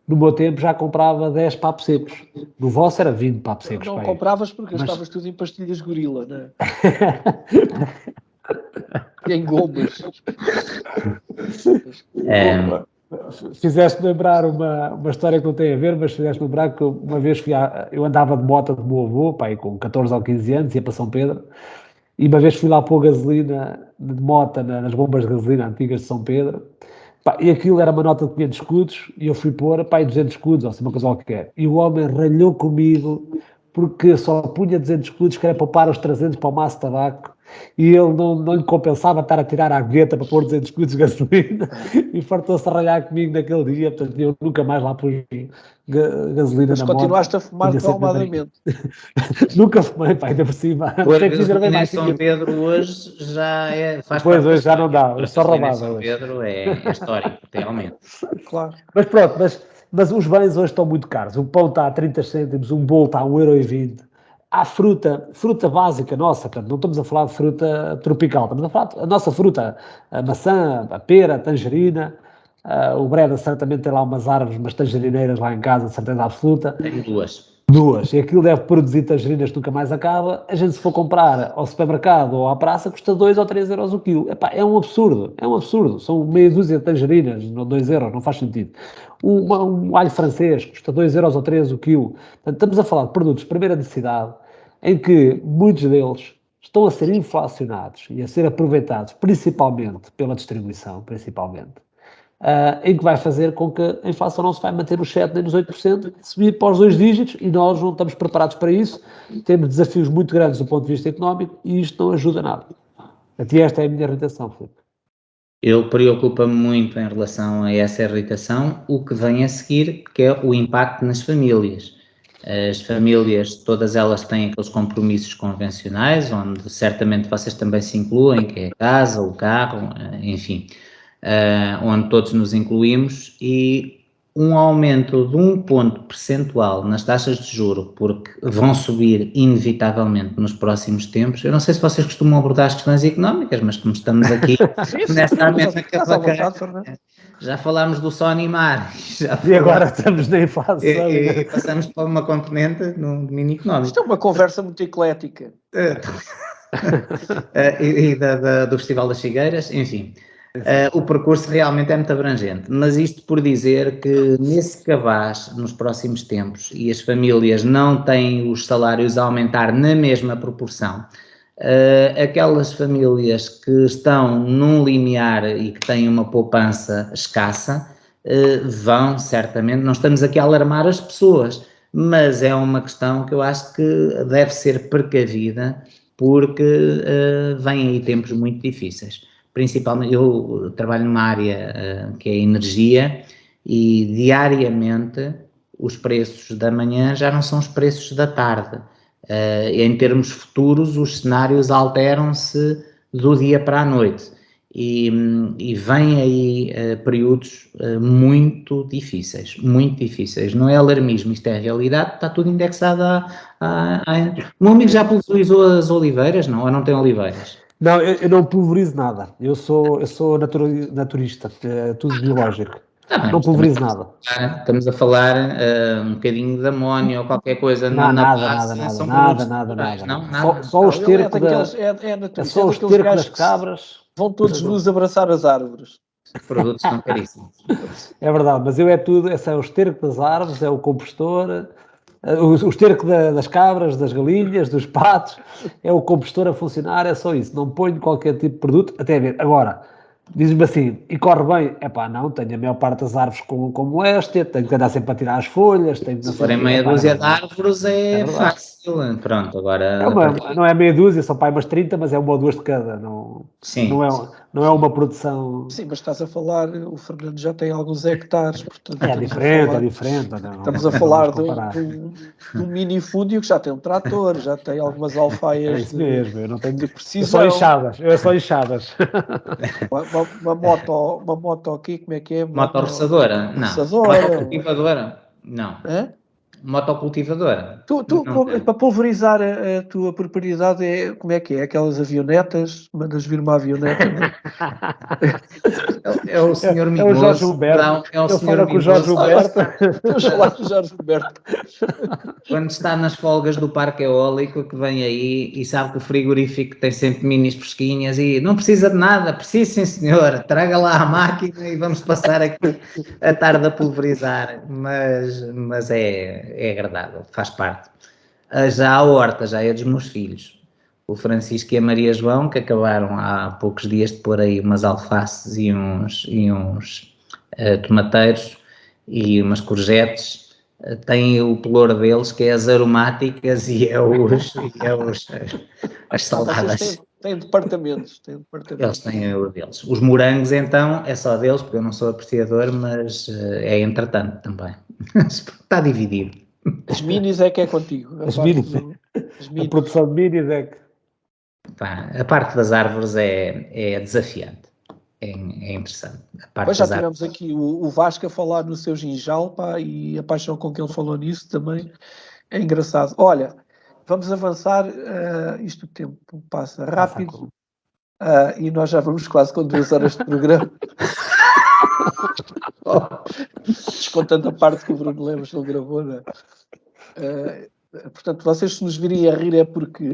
no meu tempo já comprava 10 papos secos. No vosso era 20 papos secos. Não pai. compravas porque gastavas tudo em pastilhas gorila, né? E em gomas. Fizeste lembrar uma história que não tem a ver, mas fizeste lembrar que uma vez eu andava de moto do meu avô, pai, com 14 ou 15 anos, ia para São Pedro, e uma vez fui lá pôr gasolina de moto nas bombas de gasolina antigas de São Pedro, pá, e aquilo era uma nota de 500 escudos, e eu fui pôr, pá, 200 escudos, ou assim, uma coisa qualquer. E o homem ralhou comigo, porque só punha 200 escudos, que era poupar os 300 para o maço de tabaco, e ele não lhe compensava estar a tirar a gueta para pôr 200 escudos de gasolina, e fartou-se a ralhar comigo naquele dia, portanto eu nunca mais lá pus gasolina Mas na moto. continuaste a fumar desalmadamente. Nunca fumei, pá, ainda por cima. Pôr Tem que dizer bem gasolina em mais. São Pedro hoje já faz Pois, parte da hoje já não história. dá, Pôr só gasolina em roubada São hoje. Pedro é histórico, realmente. Claro. Mas pronto, mas os bens hoje estão muito caros. O pão está a 30 cêntimos, um bolo está a 1,20€. Há fruta básica nossa, portanto, não estamos a falar de fruta tropical, estamos a falar da nossa fruta, a maçã, a pera, a tangerina, o Breda certamente tem lá umas árvores, umas tangerineiras lá em casa, de certeza absoluta. Tenho duas. E aquilo deve produzir tangerinas que nunca mais acaba. A gente, se for comprar ao supermercado ou à praça, custa 2 ou 3 euros o quilo. Epá, é um absurdo. São meia dúzia de tangerinas, 2 euros, não faz sentido. Um alho francês custa 2 euros ou 3 o quilo. Portanto, estamos a falar de produtos de primeira necessidade, em que muitos deles estão a ser inflacionados e a ser aproveitados principalmente pela distribuição, em que vai fazer com que a inflação não se vai manter nos 7% nem nos 8%, subir para os 2 dígitos, e nós não estamos preparados para isso, temos desafios muito grandes do ponto de vista económico e isto não ajuda nada. Até esta é a minha irritação, Filipe. Eu preocupo-me muito em relação a essa irritação, o que vem a seguir, que é o impacto nas famílias. As famílias, todas elas têm aqueles compromissos convencionais, onde certamente vocês também se incluem, que é a casa, o carro, enfim, onde todos nos incluímos, e um aumento de 1 ponto percentual nas taxas de juro, porque vão subir inevitavelmente nos próximos tempos. Eu não sei se vocês costumam abordar as questões económicas, mas como estamos aqui nesta mesma cavaca, já falámos do só animar. E agora estamos na inflação. E passamos para uma componente no domínio económico. Isto é uma conversa muito eclética. Do Festival das Figueiras, enfim. O percurso realmente é muito abrangente, mas isto por dizer que nesse cabaz, nos próximos tempos, e as famílias não têm os salários a aumentar na mesma proporção, Aquelas famílias que estão num limiar e que têm uma poupança escassa, vão certamente, não estamos aqui a alarmar as pessoas, mas é uma questão que eu acho que deve ser precavida, porque vêm aí tempos muito difíceis. Principalmente, eu trabalho numa área que é a energia, e diariamente os preços da manhã já não são os preços da tarde. Em termos futuros, os cenários alteram-se do dia para a noite, e vêm aí períodos muito difíceis, não é alarmismo, isto é a realidade, está tudo indexado O meu amigo já pulverizou as oliveiras, não? Ou não tem oliveiras? Não, eu não pulverizo nada. Eu sou naturista, é tudo biológico. Tá bem, Não pulverizo nada. Estamos a falar um bocadinho de amónio ou qualquer coisa Não, na nada, base, nada, são nada, produtos nada, naturais, nada. não? Nada. Só o esterco É é naturista, só o daqueles esterco gajos das que cabras. vão todos nus abraçar as árvores. Os produtos são caríssimos. É verdade, mas eu é tudo, esse é o esterco das árvores, é o compostor, o esterco das cabras, das galinhas, dos patos, é o compostor a funcionar, é só isso. Não ponho qualquer tipo de produto, até ver. Agora, diz-me assim, e corre bem? Epá, não, tenho a maior parte das árvores com moléstia, tenho que andar sempre a tirar as folhas, tenho que... Se forem meia Epá, dúzia não, de árvores é verdade. fácil. Pronto, agora a partir Não é meia dúzia, são pá, umas 30, mas é uma ou duas de cada. Não, Sim. não é uma produção... Sim, mas estás a falar, o Fernando já tem alguns hectares, portanto É diferente, é diferente. estamos a falar de um minifúndio que já tem um trator, já tem algumas É alfaias isso mesmo, eu não tenho... de Eu precisão. é só enxadas. Uma moto aqui, como é que é? Motorroçadora? Não. Roçadora. Motocultivadora? Não. Hã? Motocultivadora? Para pulverizar a tua propriedade, como é que é? Aquelas avionetas, mandas vir uma avioneta, não é? É o senhor É o Jorge Mimoso. Humberto. Não, é o Ele senhor fala com o Jorge Mimoso. Humberto. Vamos falar com o Jorge Humberto. Quando está nas folgas do parque eólico, que vem aí e sabe que o frigorífico tem sempre minis fresquinhas e não precisa de nada, precisa sim senhor, traga lá a máquina e vamos passar aqui a tarde a pulverizar, mas é agradável, faz parte. Já a horta, já é dos meus filhos, o Francisco e a Maria João, que acabaram há poucos dias de pôr aí umas alfaces e uns tomateiros e umas courgettes. Tem o pelour deles, que é as aromáticas e as saladas. Têm departamentos. Eles têm o deles. Os morangos, então, é só deles, porque eu não sou apreciador, mas é entretanto também. Está dividido. As minis é que é contigo. As minis. A produção de minis é que... A parte das árvores é desafiante. É interessante. Pois já tivemos aqui o Vasco a falar no seu ginjal, pá, e a paixão com que ele falou nisso também é engraçado. Olha, vamos avançar, isto o tempo passa rápido, e nós já vamos quase com 2 horas de programa. Descontando a parte que o Bruno Lemos ele gravou, não é? Portanto, vocês se nos virem a rir é porque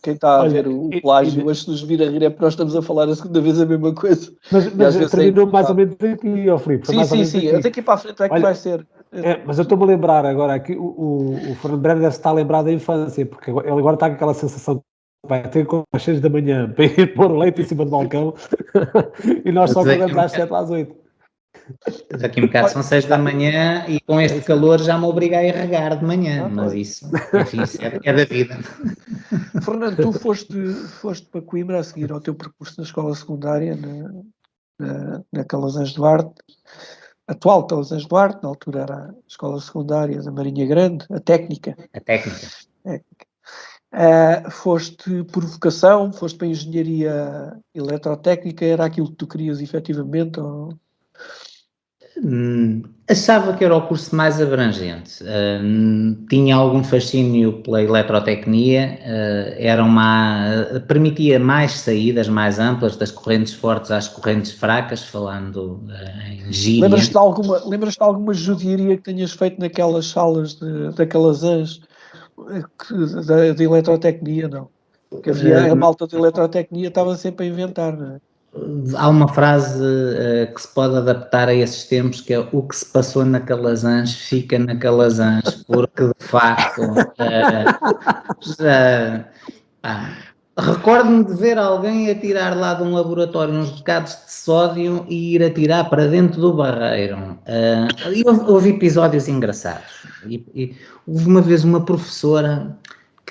quem está a ver o plágio, mas se nos vir a rir é porque nós estamos a falar a segunda vez a mesma coisa. Mas terminou mais ou menos aqui, ó Filipe. Sim, daqui para a frente é que vai ser. Mas eu estou-me a lembrar agora aqui, o Fernando Breno deve estar a lembrar da infância, porque ele agora está com aquela sensação que vai ter com as 6 da manhã para ir pôr o leite em cima do balcão e nós só acordamos às 7 às 8. Daqui a um bocado são 6 da manhã e com este calor já me obriga a ir regar de manhã, mas isso, enfim, é da vida. Fernando, tu foste para Coimbra a seguir ao teu percurso na escola secundária, na Calazans Duarte, atual Calazans Duarte, na altura era a escola secundária da Marinha Grande, a técnica. A técnica. Foste por vocação, foste para a engenharia eletrotécnica, era aquilo que tu querias efetivamente? Ou... Achava que era o curso mais abrangente. Tinha algum fascínio pela eletrotecnia, permitia mais saídas mais amplas das correntes fortes às correntes fracas, falando em gíria. Lembras-te de alguma judiaria que tenhas feito naquelas salas da Calazans de eletrotecnia? Não? Porque havia a malta de eletrotecnia estava sempre a inventar, não é? Há uma frase que se pode adaptar a esses tempos, que é: o que se passou na Calazans fica na Calazans, porque de facto Recordo-me de ver alguém a tirar lá de um laboratório uns bocados de sódio e ir atirar para dentro do barreiro. E houve episódios engraçados. Houve uma vez uma professora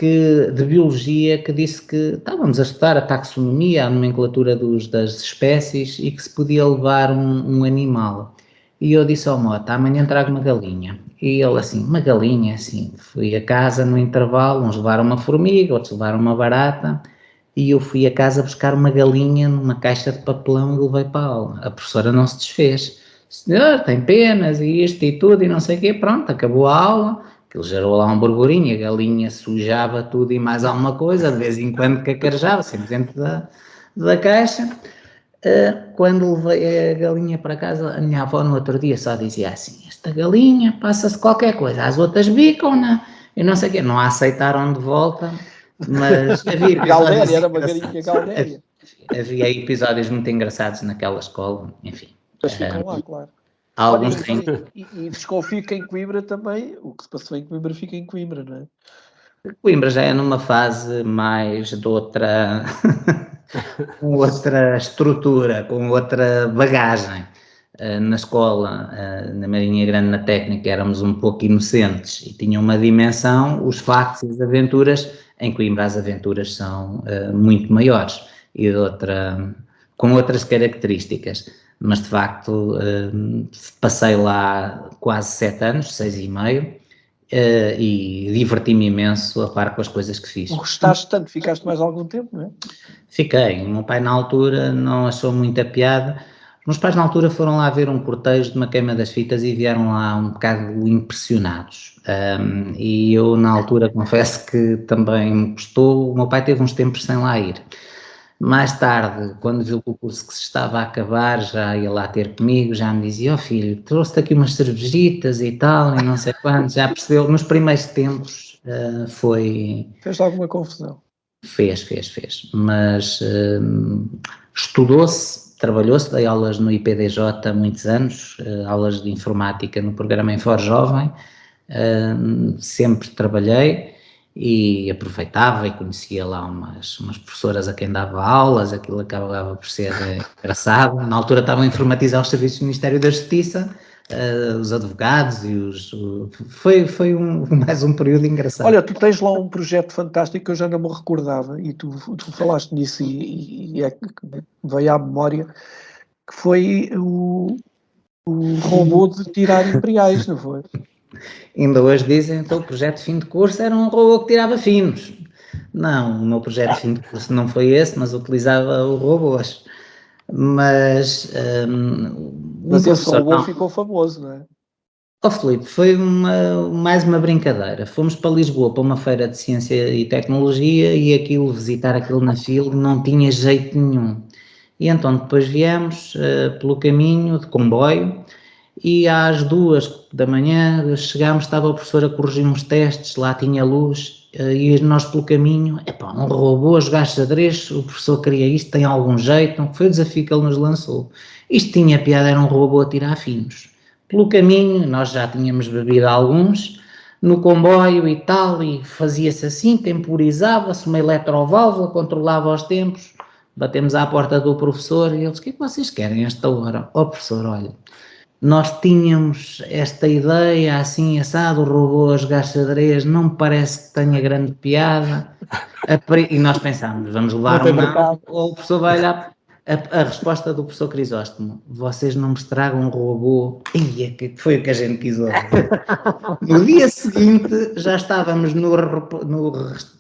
de biologia que disse que estávamos a estudar a taxonomia, a nomenclatura das espécies e que se podia levar um animal. E eu disse ao Mota, amanhã trago uma galinha. E ele assim, uma galinha, assim. Fui a casa no intervalo, uns levaram uma formiga, outros levaram uma barata. E eu fui a casa buscar uma galinha numa caixa de papelão e levei para a aula. A professora não se desfez. Senhor, tem penas e isto e tudo e não sei o quê. Pronto, acabou a aula. Aquilo gerou lá um burburinho, a galinha sujava tudo e mais alguma coisa, de vez em quando cacarejava, sempre dentro da caixa. Quando levei a galinha para casa, a minha avó no outro dia só dizia assim, esta galinha passa-se qualquer coisa, as outras bicam-na e não sei o quê. Não a aceitaram de volta. Mas havia Galdéria, era uma galinha Galdéria. Havia episódios muito engraçados naquela escola, enfim. Mas ficam lá, claro. Alguns e desconfio que em Coimbra também, o que se passou em Coimbra fica em Coimbra, não é? Coimbra já é numa fase mais de outra, com outra estrutura, com outra bagagem. Na escola, na Marinha Grande, na técnica, éramos um pouco inocentes e tinham uma dimensão, os factos e as aventuras. Em Coimbra as aventuras são muito maiores e com outras características, mas de facto passei lá quase 7 anos, 6,5, e diverti-me imenso a par com as coisas que fiz. Gostaste tanto, ficaste mais algum tempo, não é? Fiquei, o meu pai na altura não achou muita piada. Os meus pais na altura foram lá ver um cortejo de uma queima das fitas e vieram lá um bocado impressionados. E eu na altura confesso que também me custou, o meu pai teve uns tempos sem lá ir. Mais tarde, quando viu que o curso que se estava a acabar, já ia lá ter comigo, já me dizia, ó filho, trouxe-te aqui umas cervejitas e tal, e não sei quanto, já percebeu, nos primeiros tempos foi... Fez alguma confusão? Fez, mas estudou-se, trabalhou-se, dei aulas no IPDJ há muitos anos, aulas de informática no programa Enfor Jovem, sempre trabalhei e aproveitava e conhecia lá umas professoras a quem dava aulas, aquilo acabava por ser engraçado. Na altura estavam a informatizar os serviços do Ministério da Justiça, os advogados e foi mais um período engraçado. Olha, tu tens lá um projeto fantástico que eu já não me recordava e tu falaste nisso e veio à memória, que foi o robô de tirar imperiais, não foi? Ainda hoje dizem que o projeto de fim de curso era um robô que tirava finos. Não, o meu projeto de fim de curso não foi esse, mas utilizava o robôs. Mas esse robô ficou famoso, não é? Filipe, foi mais uma brincadeira. Fomos para Lisboa para uma feira de ciência e tecnologia e visitar aquilo na fila não tinha jeito nenhum. E então depois viemos pelo caminho de comboio e às 2 da manhã chegámos, estava o professor a corrigir uns testes, lá tinha luz e nós pelo caminho, um robô a jogar xadrez, o professor queria isto, tem algum jeito, foi o desafio que ele nos lançou. Isto tinha piada, era um robô a tirar finos. Pelo caminho, nós já tínhamos bebido alguns, no comboio e tal, e fazia-se assim, temporizava-se, uma eletroválvula, controlava os tempos, batemos à porta do professor e ele disse, o que é que vocês querem a esta hora? Professor, olha, nós tínhamos esta ideia assim, assado, o robô a jogar xadrez, não me parece que tenha grande piada, e nós pensámos, vamos levar ou o professor vai olhar... A resposta do professor Crisóstomo, vocês não me estragam um robô, que foi o que a gente quis ouvir. No dia seguinte já estávamos no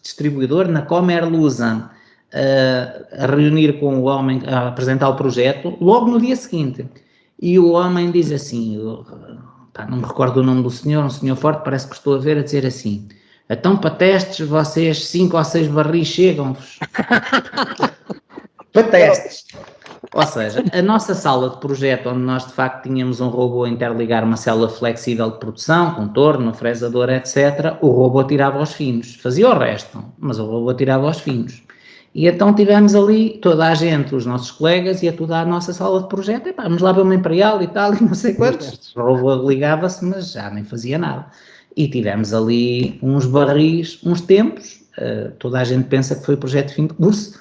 distribuidor, na Comerlusa, a reunir com o homem, a apresentar o projeto, logo no dia seguinte. E o homem diz assim, não me recordo o nome do senhor, um senhor forte, parece que estou a ver, a dizer assim, então para testes vocês 5 ou 6 barris chegam-vos. Para testes. Ou seja, a nossa sala de projeto, onde nós de facto tínhamos um robô a interligar uma célula flexível de produção, com torno, fresador, etc., o robô tirava aos finos. Fazia o resto, mas o robô tirava aos finos. E então tivemos ali toda a gente, os nossos colegas, ia toda a nossa sala de projeto, vamos lá ver uma Imperial e tal, e não sei quantos. O robô ligava-se, mas já nem fazia nada. E tivemos ali uns barris, uns tempos, toda a gente pensa que foi o projeto de fim de curso.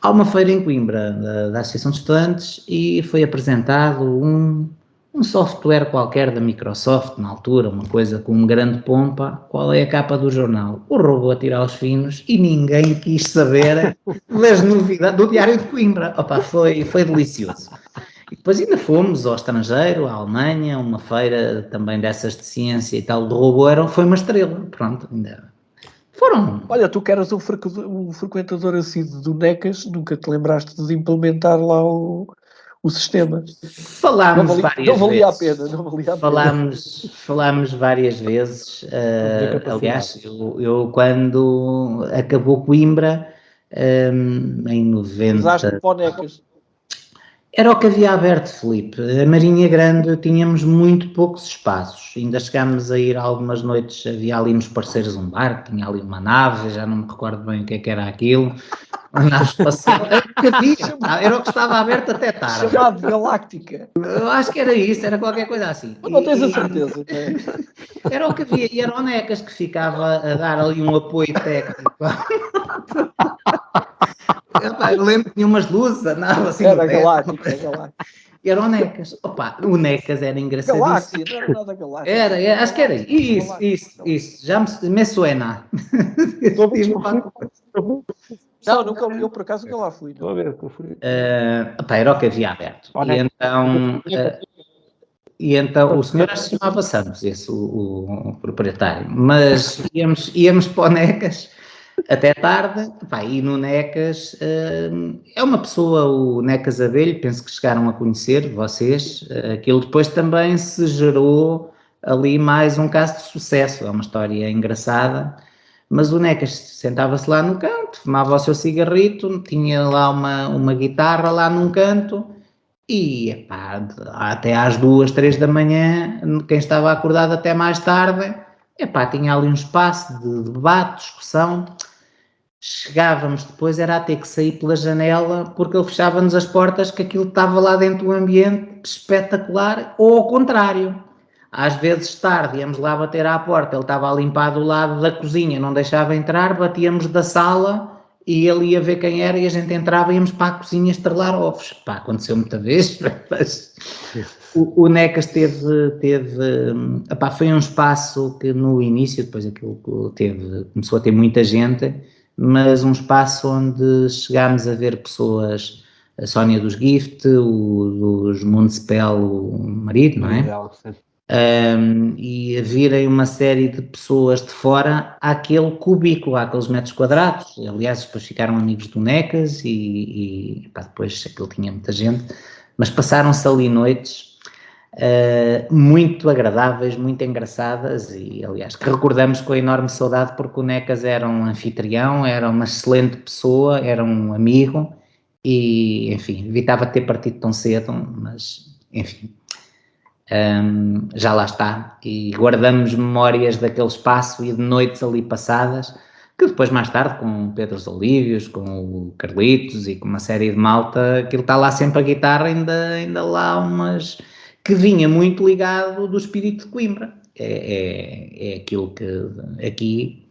Há uma feira em Coimbra da Associação de Estudantes e foi apresentado um software qualquer da Microsoft, na altura, uma coisa com uma grande pompa. Qual é a capa do jornal? O robô a tirar os finos, e ninguém quis saber das novidades do Diário de Coimbra. Opa, foi delicioso. E depois ainda fomos ao estrangeiro, à Alemanha, uma feira também dessas de ciência e tal, do robô, foi uma estrela. Pronto, ainda foram. Olha, tu que eras um frequentador assíduo do NECAS, nunca te lembraste de implementar lá o sistema. Falámos Não várias valia vezes. a pena, não valia a pena. Falámos várias vezes. Aliás, eu quando acabou Coimbra, em 90... Usaste para o NECAS. Era o que havia aberto, Filipe. A Marinha Grande tínhamos muito poucos espaços. Ainda chegámos a ir algumas noites, havia ali nos parceiros um barco, tinha ali uma nave, já não me recordo bem o que era aquilo. Uma nave espacial. Era o que estava aberto até tarde. Chamado Galáctica. Eu acho que era isso, era qualquer coisa assim. Mas não tens a certeza, não é? Era o que havia, e era o NECAS que ficava a dar ali um apoio técnico. Eu lembro que tinha umas luzes, andava assim. Era Galáctica, Era o NECAS. Opa, o NECAS era engraçadíssimo. Galáxia, não era nada Galáctica. Acho que era isso. Já me suena. Não, nunca, eu por acaso nunca lá fui. Estou a ver que eu fui. Era o que havia aberto. E então o senhor acho que se chamava Santos, esse, o proprietário, mas íamos para o NECAS até tarde, pá, e no NECAS é uma pessoa, o NECAS Abelho, penso que chegaram a conhecer vocês, aquilo depois também se gerou ali mais um caso de sucesso, é uma história engraçada, mas o NECAS sentava-se lá no canto, fumava o seu cigarrito, tinha lá uma guitarra lá num canto, e epá, até às 2, 3 da manhã, quem estava acordado até mais tarde, epá, tinha ali um espaço de debate, discussão. Chegávamos depois, era a ter que sair pela janela, porque ele fechava-nos as portas, que aquilo estava lá dentro do ambiente espetacular, ou ao contrário. Às vezes tarde, íamos lá bater à porta, ele estava a limpar do lado da cozinha, não deixava entrar, batíamos da sala e ele ia ver quem era e a gente entrava e íamos para a cozinha estrelar ovos. Pá, aconteceu muita vez, mas o NECAS foi um espaço que no início, depois aquilo começou a ter muita gente, mas um espaço onde chegámos a ver pessoas, a Sónia dos Gift, o dos Municipal, o marido, não é? E a virem uma série de pessoas de fora àquele cubículo, àqueles metros quadrados. Aliás, depois ficaram amigos do NECAS e depois aquilo tinha muita gente, mas passaram-se ali noites muito agradáveis, muito engraçadas e, aliás, que recordamos com enorme saudade porque o NECAS era um anfitrião, era uma excelente pessoa, era um amigo e, enfim, evitava ter partido tão cedo, mas, enfim... já lá está, e guardamos memórias daquele espaço e de noites ali passadas, que depois mais tarde com o Pedro Olívios, com o Carlitos e com uma série de malta, aquilo está lá sempre a guitarra, ainda lá umas que vinha muito ligado do espírito de Coimbra, é aquilo que aqui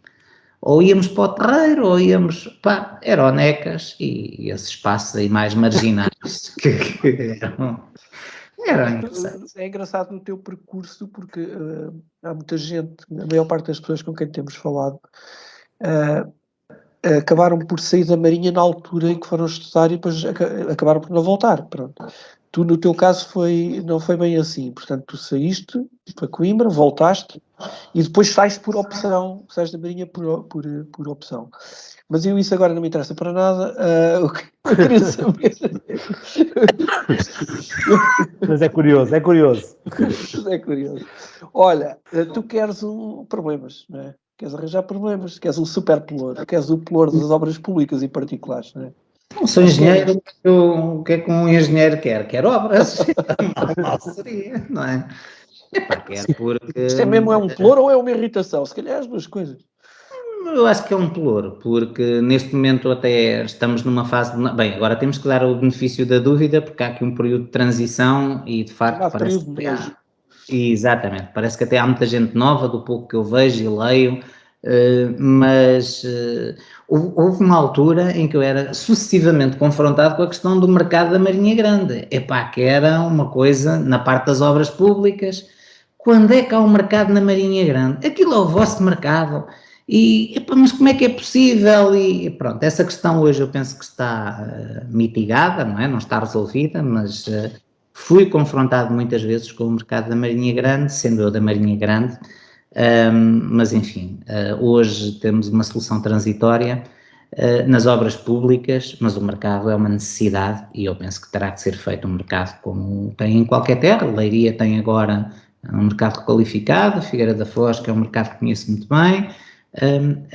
ou íamos para o terreiro ou íamos, era o NECAS e esses espaços aí mais marginais que eram engraçados. É engraçado no teu percurso porque há muita gente, a maior parte das pessoas com quem temos falado acabaram por sair da Marinha na altura em que foram estudar e depois acabaram por não voltar. Pronto. Tu, no teu caso, não foi bem assim. Portanto, tu saíste para Coimbra, voltaste e depois sais por opção, sais da Marinha por opção. Mas isso agora não me interessa para nada. O que eu queria saber... Mas é curioso. É curioso. Olha, tu queres problemas, não é? Queres arranjar problemas, queres um super pelouro, queres o pelouro das obras públicas e particulares, não é? Não sou engenheiro, o que é que um engenheiro quer? Quer obras. Mal seria, não é? Quer porque... Isto é mesmo um pelouro ou é uma irritação? Se calhar as duas coisas. Eu acho que é um pelouro, porque neste momento até estamos numa fase de... Bem, agora temos que dar o benefício da dúvida, porque há aqui um período de transição e, de facto, parece que exatamente, parece que até há muita gente nova, do pouco que eu vejo e leio, Mas houve uma altura em que eu era sucessivamente confrontado com a questão do mercado da Marinha Grande. Epá, que era uma coisa na parte das obras públicas. Quando é que há um mercado na Marinha Grande? Aquilo é o vosso mercado. E, epá, mas como é que é possível? E pronto, essa questão hoje eu penso que está mitigada, não é? Não está resolvida, mas fui confrontado muitas vezes com o mercado da Marinha Grande, sendo eu da Marinha Grande. Mas enfim, hoje temos uma solução transitória nas obras públicas, mas o mercado é uma necessidade e eu penso que terá que ser feito um mercado como tem em qualquer terra. Leiria tem agora um mercado requalificado, Figueira da Foz, que é um mercado que conheço muito bem,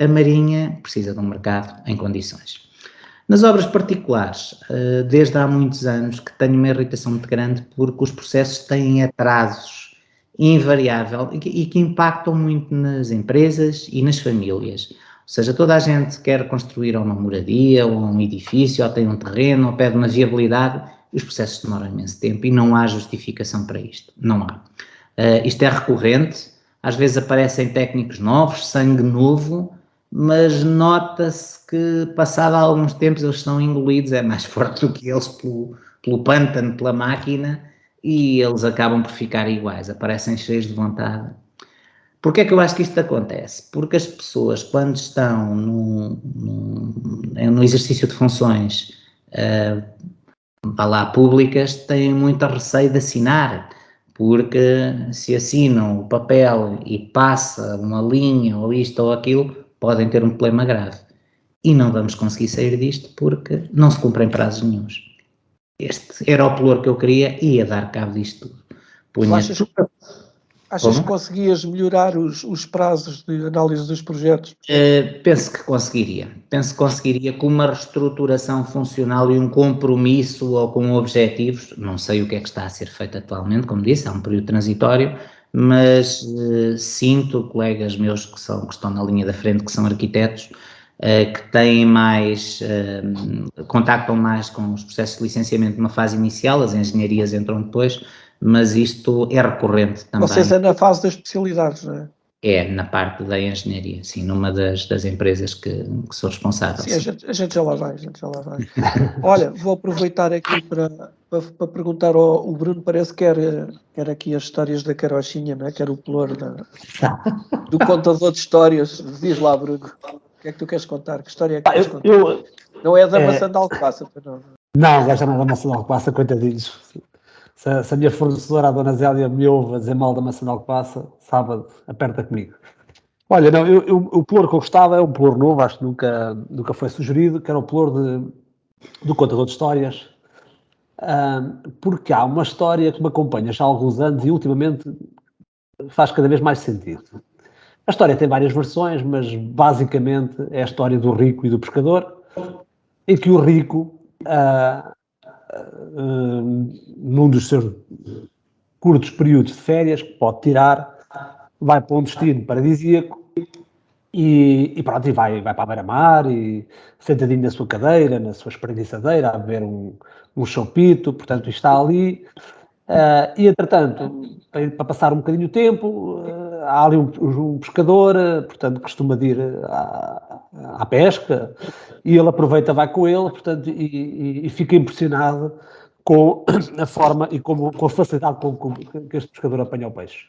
a Marinha precisa de um mercado em condições. Nas obras particulares, desde há muitos anos que tenho uma irritação muito grande porque os processos têm atrasos invariável e que impactam muito nas empresas e nas famílias. Ou seja, toda a gente quer construir uma moradia, ou um edifício, ou tem um terreno, ou pede uma viabilidade, e os processos demoram imenso tempo e não há justificação para isto. Não há. Isto é recorrente, às vezes aparecem técnicos novos, sangue novo, mas nota-se que, passado alguns tempos, eles são engolidos, é mais forte do que eles pelo pântano, pela máquina, e eles acabam por ficar iguais, aparecem cheios de vontade. Porquê é que eu acho que isto acontece? Porque as pessoas, quando estão no exercício de funções públicas, têm muito receio de assinar, porque se assinam o papel e passa uma linha ou isto ou aquilo, podem ter um problema grave. E não vamos conseguir sair disto porque não se cumprem prazos nenhuns. Este era o pelouro que eu queria e ia dar cabo disto tudo. Achas que conseguias melhorar os prazos de análise dos projetos? Penso que conseguiria. Penso que conseguiria com uma reestruturação funcional e um compromisso ou com objetivos. Não sei o que é que está a ser feito atualmente, como disse, há um período transitório, mas sinto colegas meus que estão na linha da frente, que são arquitetos, que têm mais, contactam mais com os processos de licenciamento numa fase inicial, as engenharias entram depois, mas isto é recorrente também. Vocês é na fase das especialidades, não é? É, na parte da engenharia, sim, numa das empresas que sou responsável. Sim, a gente já lá vai, Olha, vou aproveitar aqui para perguntar ao Bruno, parece que quer aqui as histórias da carochinha, não é? Quer o pelouro do contador de histórias. Diz lá, Bruno, o que é que tu queres contar? Que história é que queres contar? Não é da maçã de alcobaça, não? Não, já não é da maçã de alcobaça, coitadinhos. Se a minha fornecedora, a Dona Zélia, me ouve a dizer mal da maçã de alcobaça, sábado, aperta comigo. Olha, não, o pelouro que eu gostava é um pelouro novo, acho que nunca foi sugerido, que era o pelouro do contador de histórias, porque há uma história que me acompanha já há alguns anos e ultimamente faz cada vez mais sentido. A história tem várias versões, mas basicamente é a história do rico e do pescador, em que o rico, num dos seus curtos períodos de férias que pode tirar, vai para um destino paradisíaco e pronto, e vai para a beira-mar e sentadinho na sua cadeira, na sua espreguiçadeira, a beber um choupito, portanto está ali e entretanto, para passar um bocadinho o tempo, há ali um pescador, portanto costuma de ir à pesca e ele aproveita, vai com ele, portanto, e fica impressionado com a forma e com a facilidade com que este pescador apanha o peixe.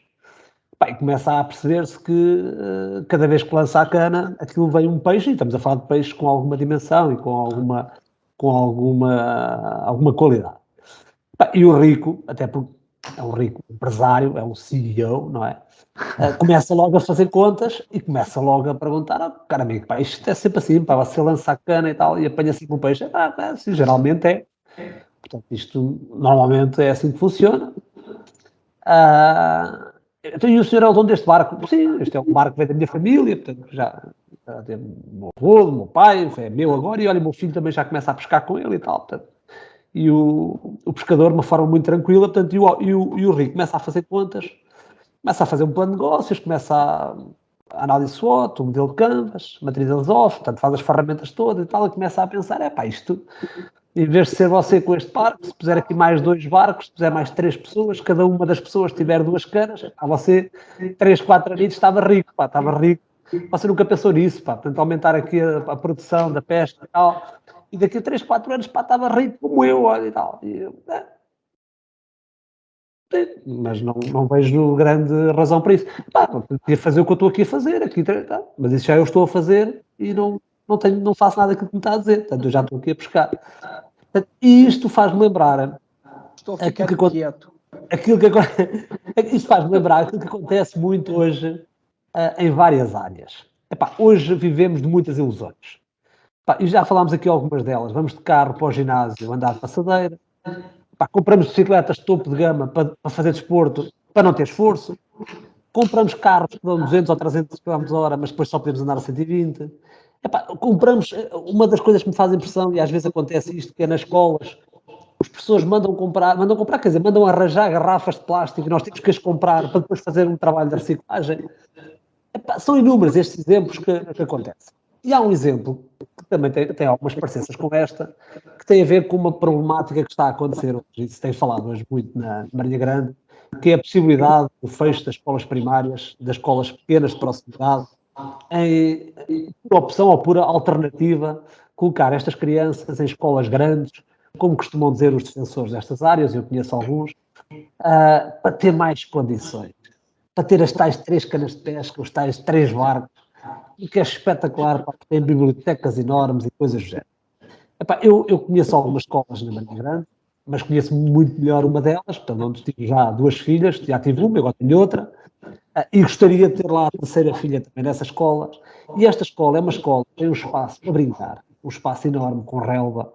E começa a perceber-se que cada vez que lança a cana, aquilo vem um peixe, e estamos a falar de peixe com alguma dimensão e com alguma qualidade. E o rico, até porque é um rico empresário, é um CEO, não é? Começa logo a fazer contas e começa logo a perguntar, cara amigo, isto é sempre assim, você lança a cana e tal, e apanha sempre um peixe. Assim, geralmente é. Portanto, isto normalmente é assim que funciona. Então, e o senhor é o dono deste barco? Sim, este é um barco que vem da minha família, portanto, já tem o meu avô, o meu pai, é meu agora, e olha, o meu filho também já começa a pescar com ele e tal, portanto. E o pescador, de uma forma muito tranquila, portanto, e o rico começa a fazer contas, começa a fazer um plano de negócios, começa a análise SWOT, o modelo de Canvas, matriz Elizov, portanto, faz as ferramentas todas e tal, e começa a pensar, isto, em vez de ser você com este barco, se puser aqui mais 2 barcos, se puser mais 3 pessoas, cada uma das pessoas tiver 2 canas, você, 3, 4 anitos, estava rico, estava rico, você nunca pensou nisso, pá, portanto, aumentar aqui a produção da pesca e tal, e daqui a 3, 4 anos, pá, estava rico como eu, olha, e tal. E eu, mas não vejo grande razão para isso. Pá, podia fazer o que eu estou aqui a fazer, aqui, tá, mas isso já eu estou a fazer e não faço nada daquilo que me está a dizer, portanto, eu já estou aqui a pescar. Portanto, e isto faz-me lembrar Estou a ficar quieto. isto faz-me lembrar aquilo que acontece muito hoje em várias áreas. Epá, hoje vivemos de muitas ilusões. Epá, e já falámos aqui algumas delas. Vamos de carro para o ginásio, andar de passadeira. Epá, compramos bicicletas de topo de gama para fazer desporto, para não ter esforço. Compramos carros que dão 200 ou 300 km/h, mas depois só podemos andar a 120. Epá, compramos, uma das coisas que me faz impressão, e às vezes acontece isto, que é nas escolas, as pessoas mandam comprar, quer dizer, mandam arranjar garrafas de plástico e nós temos que as comprar para depois fazer um trabalho de reciclagem. Epá, são inúmeros estes exemplos que acontecem. E há um exemplo que também tem algumas parecenças com esta, que tem a ver com uma problemática que está a acontecer hoje, e se tem falado hoje muito na Marinha Grande, que é a possibilidade do fecho das escolas primárias, das escolas pequenas de proximidade, por opção ou por alternativa, colocar estas crianças em escolas grandes, como costumam dizer os defensores destas áreas, eu conheço alguns, para ter mais condições, para ter as tais 3 canas de pesca, os tais 3 barcos, o que é espetacular, porque tem bibliotecas enormes e coisas do género. Epá, eu conheço algumas escolas na Marinha Grande, mas conheço muito melhor uma delas, portanto, onde tive já 2 filhas, já tive uma, agora tenho outra, e gostaria de ter lá a terceira filha também nessa escola. E esta escola é uma escola que tem um espaço para brincar, um espaço enorme, com relva,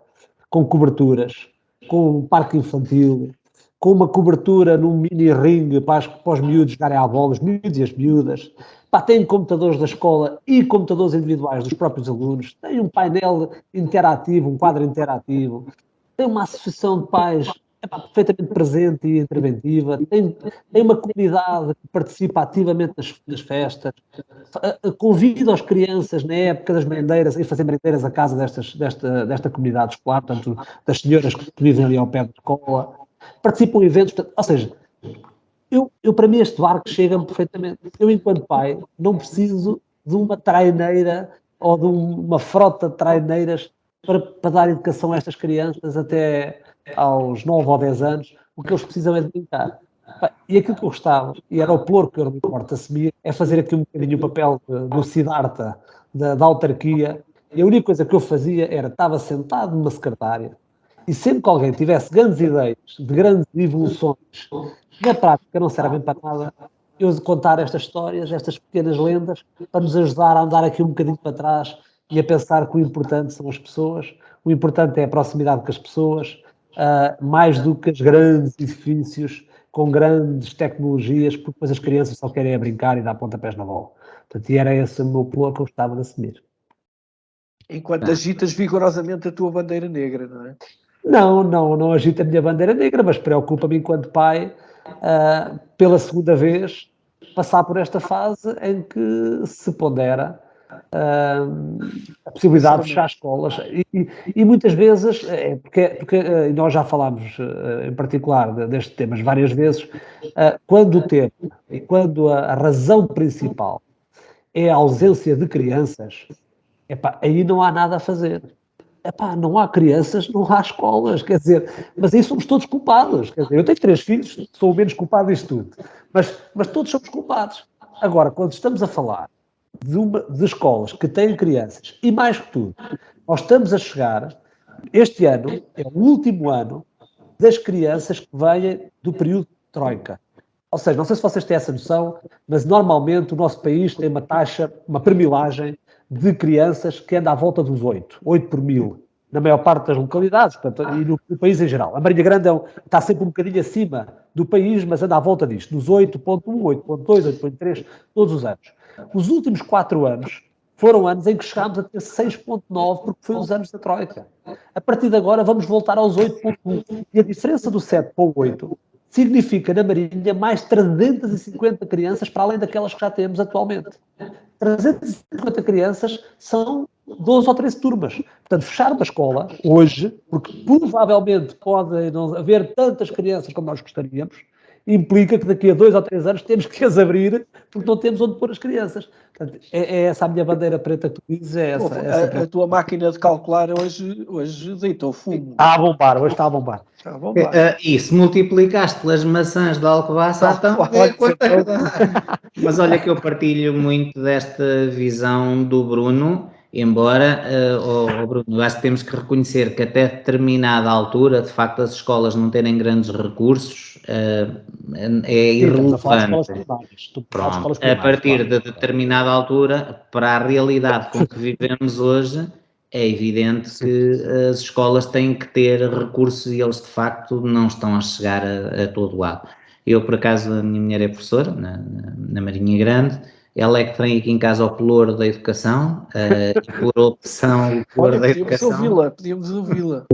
com coberturas, com um parque infantil, com uma cobertura num mini ringue para os miúdos jogarem à bola, os miúdos e as miúdas. Pá, tem computadores da escola e computadores individuais dos próprios alunos, tem um painel interativo, um quadro interativo, tem uma associação de pais perfeitamente presente e interventiva, tem uma comunidade que participa ativamente nas festas, convida as crianças na época das merendeiras a fazer merendeiras à casa desta comunidade escolar, portanto, das senhoras que vivem ali ao pé da escola, participam em eventos, portanto, ou seja, para mim este barco chega-me perfeitamente. Eu, enquanto pai, não preciso de uma traineira ou de uma frota de traineiras para dar educação a estas crianças até aos 9 ou 10 anos. O que eles precisam é de brincar. E aquilo que eu gostava, e era o ploro que eu não me importo assumir, é fazer aqui um bocadinho o papel do Siddhartha, da autarquia. E a única coisa que eu fazia era, estava sentado numa secretária, e sempre que alguém tivesse grandes ideias, de grandes evoluções, na prática não servem para nada, eu contar estas histórias, estas pequenas lendas, para nos ajudar a andar aqui um bocadinho para trás e a pensar que o importante são as pessoas, o importante é a proximidade com as pessoas, mais do que os grandes edifícios com grandes tecnologias, porque depois as crianças só querem brincar e dar pontapés na bola. Portanto, e era esse o meu plano que eu gostava de assumir. Enquanto agitas vigorosamente a tua bandeira negra, não é? Não agito a minha bandeira negra, mas preocupa-me enquanto pai, pela segunda vez, passar por esta fase em que se pondera a possibilidade de fechar escolas. E muitas vezes, porque nós já falámos em particular destes temas várias vezes, quando o tema e quando a razão principal é a ausência de crianças, aí não há nada a fazer. Não há crianças, não há escolas, quer dizer, mas aí somos todos culpados, quer dizer, eu tenho 3 filhos, sou o menos culpado disto tudo, mas todos somos culpados. Agora, quando estamos a falar de escolas que têm crianças, e mais que tudo, nós estamos a chegar, este ano é o último ano das crianças que vêm do período de Troika. Ou seja, não sei se vocês têm essa noção, mas normalmente o nosso país tem uma taxa, uma permilagem de crianças que anda à volta dos 8 por 1000, na maior parte das localidades, portanto, e no país em geral. A Marinha Grande está sempre um bocadinho acima do país, mas anda à volta disto, dos 8.1, 8.2, 8.3, todos os anos. Os últimos 4 anos foram anos em que chegámos a ter 6.9, porque foi os anos da Troika. A partir de agora vamos voltar aos 8.1. E a diferença do 7 para o 8 significa, na Marinha, mais 350 crianças para além daquelas que já temos atualmente. 350 crianças são 12 ou 13 turmas. Portanto, fechar uma escola hoje, porque provavelmente pode não haver tantas crianças como nós gostaríamos, implica que daqui a 2 ou 3 anos temos que as abrir porque não temos onde pôr as crianças. Portanto, é essa a minha bandeira preta que tu dizes, é Pô, essa. a tua máquina de calcular hoje deitou fumo. Está a bombar, hoje está a bombar. Está bom, pá. E se multiplicaste pelas maçãs de Alcobaça, então vê quanto é que dá. Mas olha que eu partilho muito desta visão do Bruno, embora, Bruno, eu acho que temos que reconhecer que até determinada altura, de facto, as escolas não terem grandes recursos é irrelevante. Pronto, a partir de determinada altura, para a realidade com que vivemos hoje, é evidente que as escolas têm que ter recursos e eles, de facto, não estão a chegar a todo lado. Eu, por acaso, a minha mulher é professora na Marinha Grande, ela é que tem aqui em casa o pelouro da educação, e por opção o pelouro da educação... Podíamos ouvi-la.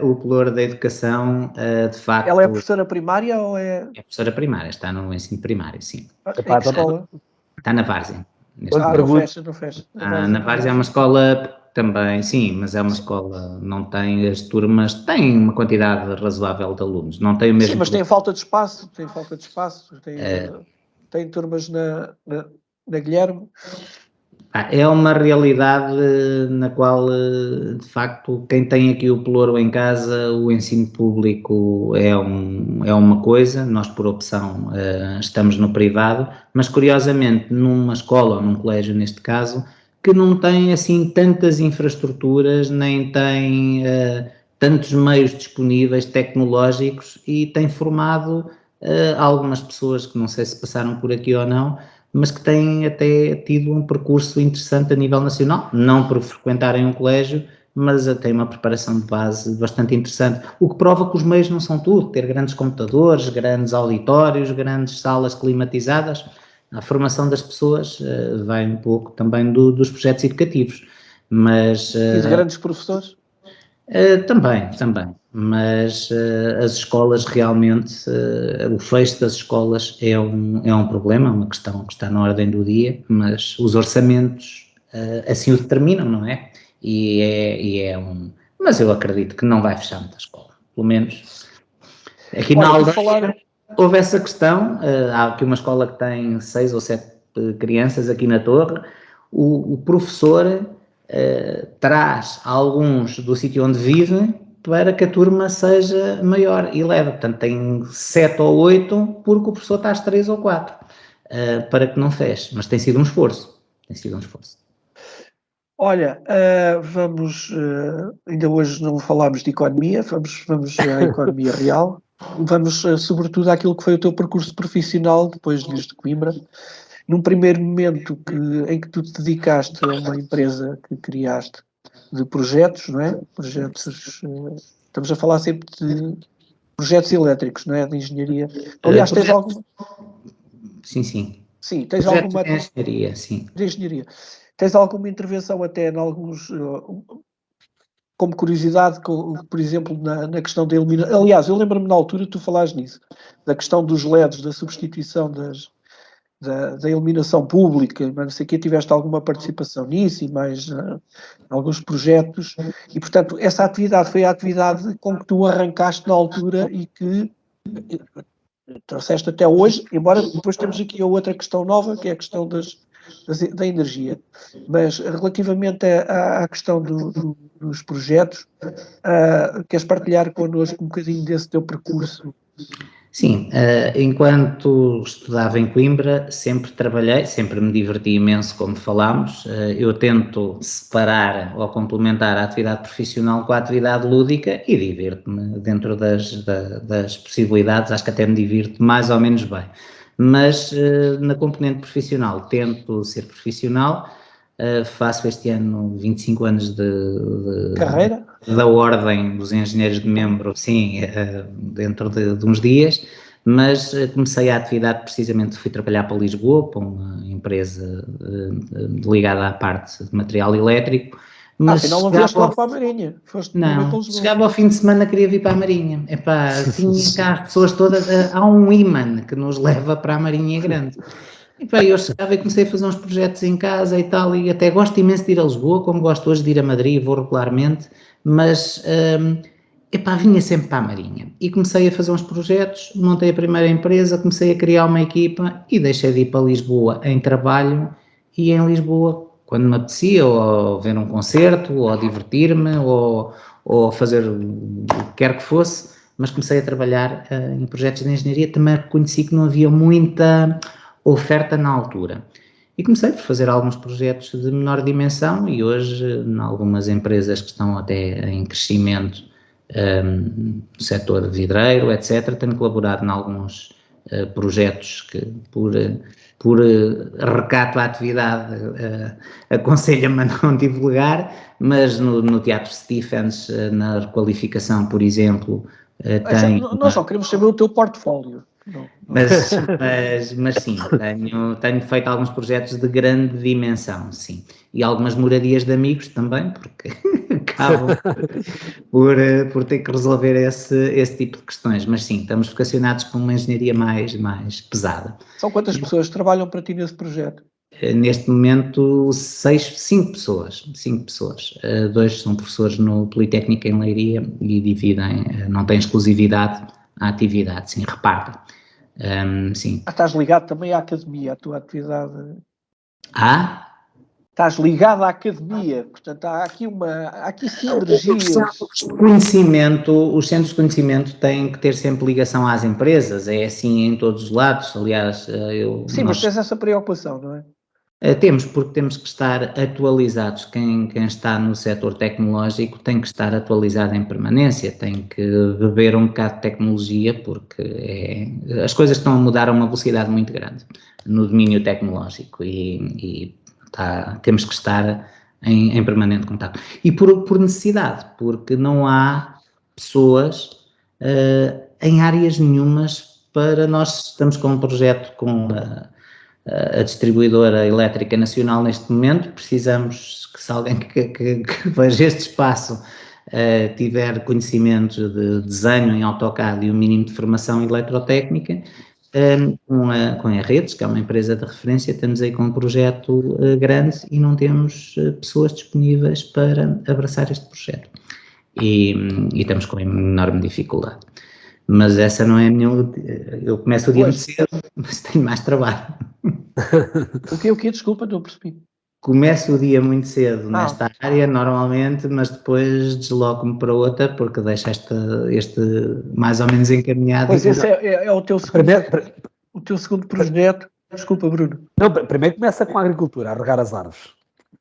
O pelouro da educação, de facto... Ela é professora primária ou é... É professora primária, está no ensino primário, sim. Em que escola? Está na Várzea. Não fecha. Na Várzea é uma escola também, sim, mas é uma escola, não tem as turmas, tem uma quantidade razoável de alunos, não tem o mesmo... Sim, mas tem falta de espaço, tem turmas na Guilherme. É uma realidade na qual, de facto, quem tem aqui o pelouro em casa, o ensino público é uma coisa, nós por opção estamos no privado, mas curiosamente numa escola ou num colégio neste caso, que não tem assim tantas infraestruturas, nem tem tantos meios disponíveis tecnológicos e tem formado algumas pessoas que não sei se passaram por aqui ou não, mas que têm até tido um percurso interessante a nível nacional, não por frequentarem um colégio, mas têm uma preparação de base bastante interessante, o que prova que os meios não são tudo, ter grandes computadores, grandes auditórios, grandes salas climatizadas, a formação das pessoas vai um pouco também dos projetos educativos, mas... E de grandes professores? Também, mas as escolas realmente, o fecho das escolas é um problema, uma questão que está na ordem do dia, mas os orçamentos assim o determinam, não é? Mas eu acredito que não vai fechar muita escola, pelo menos aqui na aldeia houve essa questão, há aqui uma escola que tem 6 ou 7 crianças aqui na Torre, o professor... traz alguns do sítio onde vive para que a turma seja maior e leva, portanto tem 7 ou 8 porque o professor está às 3 ou 4 para que não feche, mas tem sido um esforço. Olha, ainda hoje não falámos de economia, vamos à economia real, vamos sobretudo àquilo que foi o teu percurso profissional depois de vires de Coimbra. Num primeiro momento em que tu te dedicaste a uma empresa que criaste de projetos, não é? Estamos a falar sempre de projetos elétricos, não é? De engenharia. Aliás, tens alguma... Sim. Sim, tens alguma... De engenharia, sim. De engenharia. Tens alguma intervenção até em alguns... Como curiosidade, por exemplo, na questão da iluminação... Aliás, eu lembro-me na altura, tu falaste nisso, da questão dos LEDs, da substituição da iluminação pública, mas não sei o que, tiveste alguma participação nisso e mais alguns projetos, e portanto essa atividade foi a atividade com que tu arrancaste na altura e que trouxeste até hoje, embora depois temos aqui a outra questão nova, que é a questão da energia. Mas relativamente à questão dos projetos, queres partilhar connosco um bocadinho desse teu percurso? Sim, enquanto estudava em Coimbra, sempre trabalhei, sempre me diverti imenso, como falámos. Eu tento separar ou complementar a atividade profissional com a atividade lúdica e divirto-me dentro das possibilidades, acho que até me divirto mais ou menos bem. Mas na componente profissional, tento ser profissional, faço este ano 25 anos de carreira? Da Ordem dos Engenheiros de Membro, sim, dentro de uns dias, mas comecei a atividade precisamente, fui trabalhar para Lisboa, para uma empresa ligada à parte de material elétrico. Mas afinal não vieste logo para a Marinha, foste não, chegava ao fim de semana, queria vir para a Marinha. Epá, tinha cá as pessoas todas, há um imã que nos leva para a Marinha Grande. E pá, eu chegava e comecei a fazer uns projetos em casa e tal, e até gosto imenso de ir a Lisboa, como gosto hoje de ir a Madrid, vou regularmente, mas epá, vinha sempre para a Marinha. E comecei a fazer uns projetos, montei a primeira empresa, comecei a criar uma equipa e deixei de ir para Lisboa em trabalho e em Lisboa, quando me apetecia, ou ver um concerto, ou divertir-me, ou fazer o que quer que fosse, mas comecei a trabalhar em projetos de engenharia, também reconheci que não havia muita oferta na altura. E comecei por fazer alguns projetos de menor dimensão e hoje, em algumas empresas que estão até em crescimento, no setor vidreiro, etc., tenho colaborado em alguns projetos que, por recato à atividade, aconselho-me a não divulgar, mas no Teatro Stephens, na requalificação, por exemplo, tem... Nós só queremos saber o teu portfólio. Não. Mas sim, tenho feito alguns projetos de grande dimensão, sim. E algumas moradias de amigos também, porque acabo por ter que resolver esse tipo de questões. Mas sim, estamos vocacionados para uma engenharia mais pesada. São quantas pessoas trabalham para ti nesse projeto? Neste momento, 5 pessoas. 2 são professores no Politécnico em Leiria e dividem, não têm exclusividade à atividade, sim, repartem. Sim. Estás ligado também à academia, à tua atividade? Estás ligado à academia, portanto há aqui sinergias. Os centros de conhecimento têm que ter sempre ligação às empresas, é assim em todos os lados, aliás... Mas tens essa preocupação, não é? Temos, porque temos que estar atualizados. Quem está no setor tecnológico tem que estar atualizado em permanência, tem que beber um bocado de tecnologia, porque as coisas estão a mudar a uma velocidade muito grande no domínio tecnológico e temos que estar em permanente contato. E por necessidade, porque não há pessoas em áreas nenhumas para nós. Estamos com um projeto com a distribuidora elétrica nacional neste momento, precisamos que se alguém que veja este espaço tiver conhecimentos de desenho em AutoCAD e o mínimo de formação eletrotécnica, com a Redes, que é uma empresa de referência, estamos aí com um projeto grande e não temos pessoas disponíveis para abraçar este projeto. E estamos com enorme dificuldade. Mas essa não é a minha... Eu começo o dia muito cedo, mas tenho mais trabalho. O quê? Desculpa, não percebi. Começo o dia muito cedo nesta área, normalmente, mas depois desloco-me para outra, porque deixo este mais ou menos encaminhado. Pois esse é o teu segundo projeto. Desculpa, Bruno. Não, primeiro começa com a agricultura, a regar as árvores.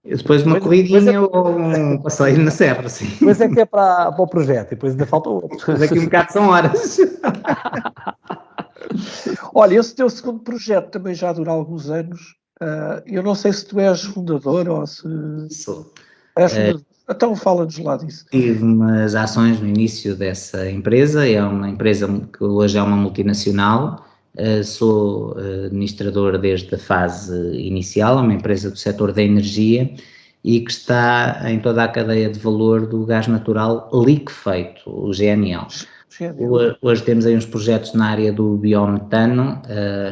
Depois uma corridinha ou um passeio na serra, sim. Depois é que é para o projeto, e depois ainda falta outro. Daqui um bocado são horas. Olha, esse teu segundo projeto também já dura alguns anos. Eu não sei se tu és fundador ou se... Sou. És fundador. Então fala-nos lá disso. Tive umas ações no início dessa empresa, é uma empresa que hoje é uma multinacional. Sou administrador desde a fase inicial, é uma empresa do setor da energia e que está em toda a cadeia de valor do gás natural liquefeito, o GNL. Hoje temos aí uns projetos na área do biometano,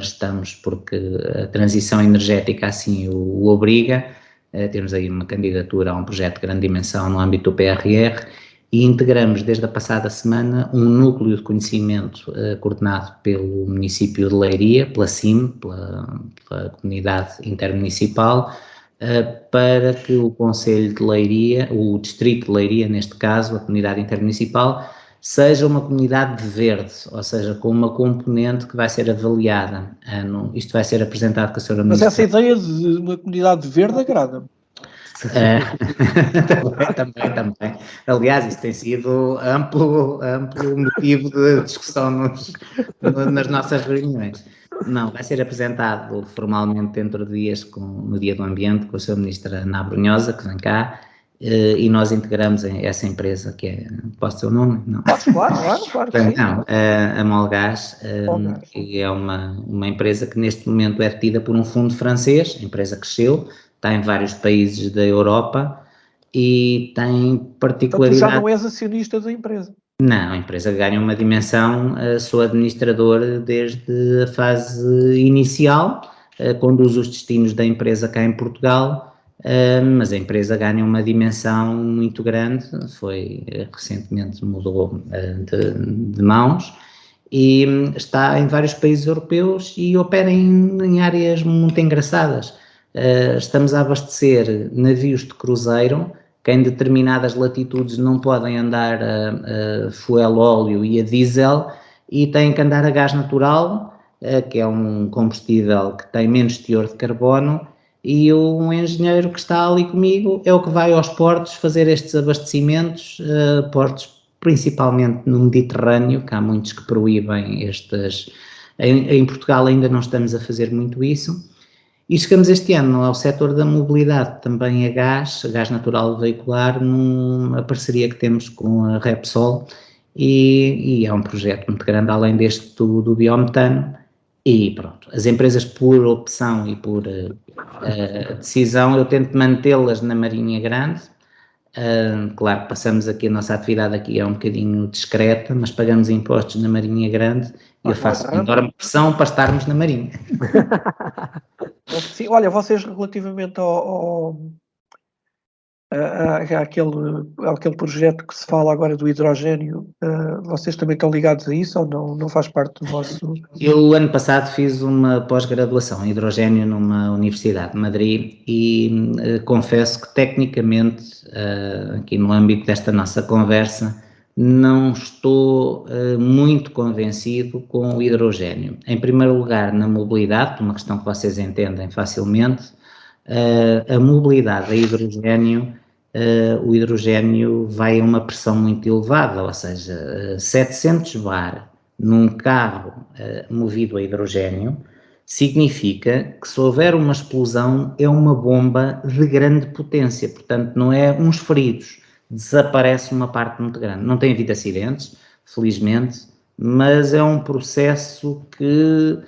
estamos porque a transição energética assim o obriga, temos aí uma candidatura a um projeto de grande dimensão no âmbito do PRR e integramos desde a passada semana um núcleo de conhecimento coordenado pelo município de Leiria, pela CIM, pela comunidade intermunicipal, para que o Conselho de Leiria, o Distrito de Leiria, neste caso, a comunidade intermunicipal, seja uma comunidade verde, ou seja, com uma componente que vai ser avaliada. Isto vai ser apresentado com a senhora Ministra. Mas essa ideia de uma comunidade verde agrada-me. Também. Aliás, isso tem sido amplo motivo de discussão nas nossas reuniões. Não, vai ser apresentado formalmente dentro de dias no Dia do Ambiente com a sra. Ministra Ana Brunhosa, que vem cá, e nós integramos essa empresa que é... Posso dizer o nome? Não. Claro que sim. Não, a Molgás, que é uma empresa que neste momento é detida por um fundo francês, a empresa cresceu, está em vários países da Europa e tem particularidade... Então tu já não és acionista da empresa? Não, a empresa ganha uma dimensão, sou administrador desde a fase inicial, conduzo os destinos da empresa cá em Portugal mas a empresa ganha uma dimensão muito grande, recentemente mudou de mãos e está em vários países europeus e opera em áreas muito engraçadas. Estamos a abastecer navios de cruzeiro que em determinadas latitudes não podem andar a fuel óleo e a diesel e têm que andar a gás natural, que é um combustível que tem menos teor de carbono, e um engenheiro que está ali comigo é o que vai aos portos fazer estes abastecimentos, portos principalmente no Mediterrâneo, que há muitos que proíbem estes. Em Portugal ainda não estamos a fazer muito isso. E chegamos este ano ao setor da mobilidade, também a gás natural veicular, numa parceria que temos com a Repsol, e é um projeto muito grande, além deste do biometano. E pronto, as empresas por opção e por decisão, eu tento mantê-las na Marinha Grande. Claro que passamos aqui, a nossa atividade aqui é um bocadinho discreta, mas pagamos impostos na Marinha Grande e eu faço enorme pressão para estarmos na Marinha. Sim, olha, vocês relativamente àquele projeto que se fala agora do hidrogênio, vocês também estão ligados a isso ou não faz parte do vosso... Eu, ano passado, fiz uma pós-graduação em hidrogênio numa universidade de Madrid e confesso que, tecnicamente, aqui no âmbito desta nossa conversa, não estou muito convencido com o hidrogênio. Em primeiro lugar, na mobilidade, uma questão que vocês entendem facilmente, a mobilidade a hidrogênio, o hidrogênio vai a uma pressão muito elevada, ou seja, 700 bar num carro movido a hidrogênio significa que se houver uma explosão é uma bomba de grande potência, portanto não é uns feridos, desaparece uma parte muito grande. Não tem havido acidentes, felizmente, mas é um processo que,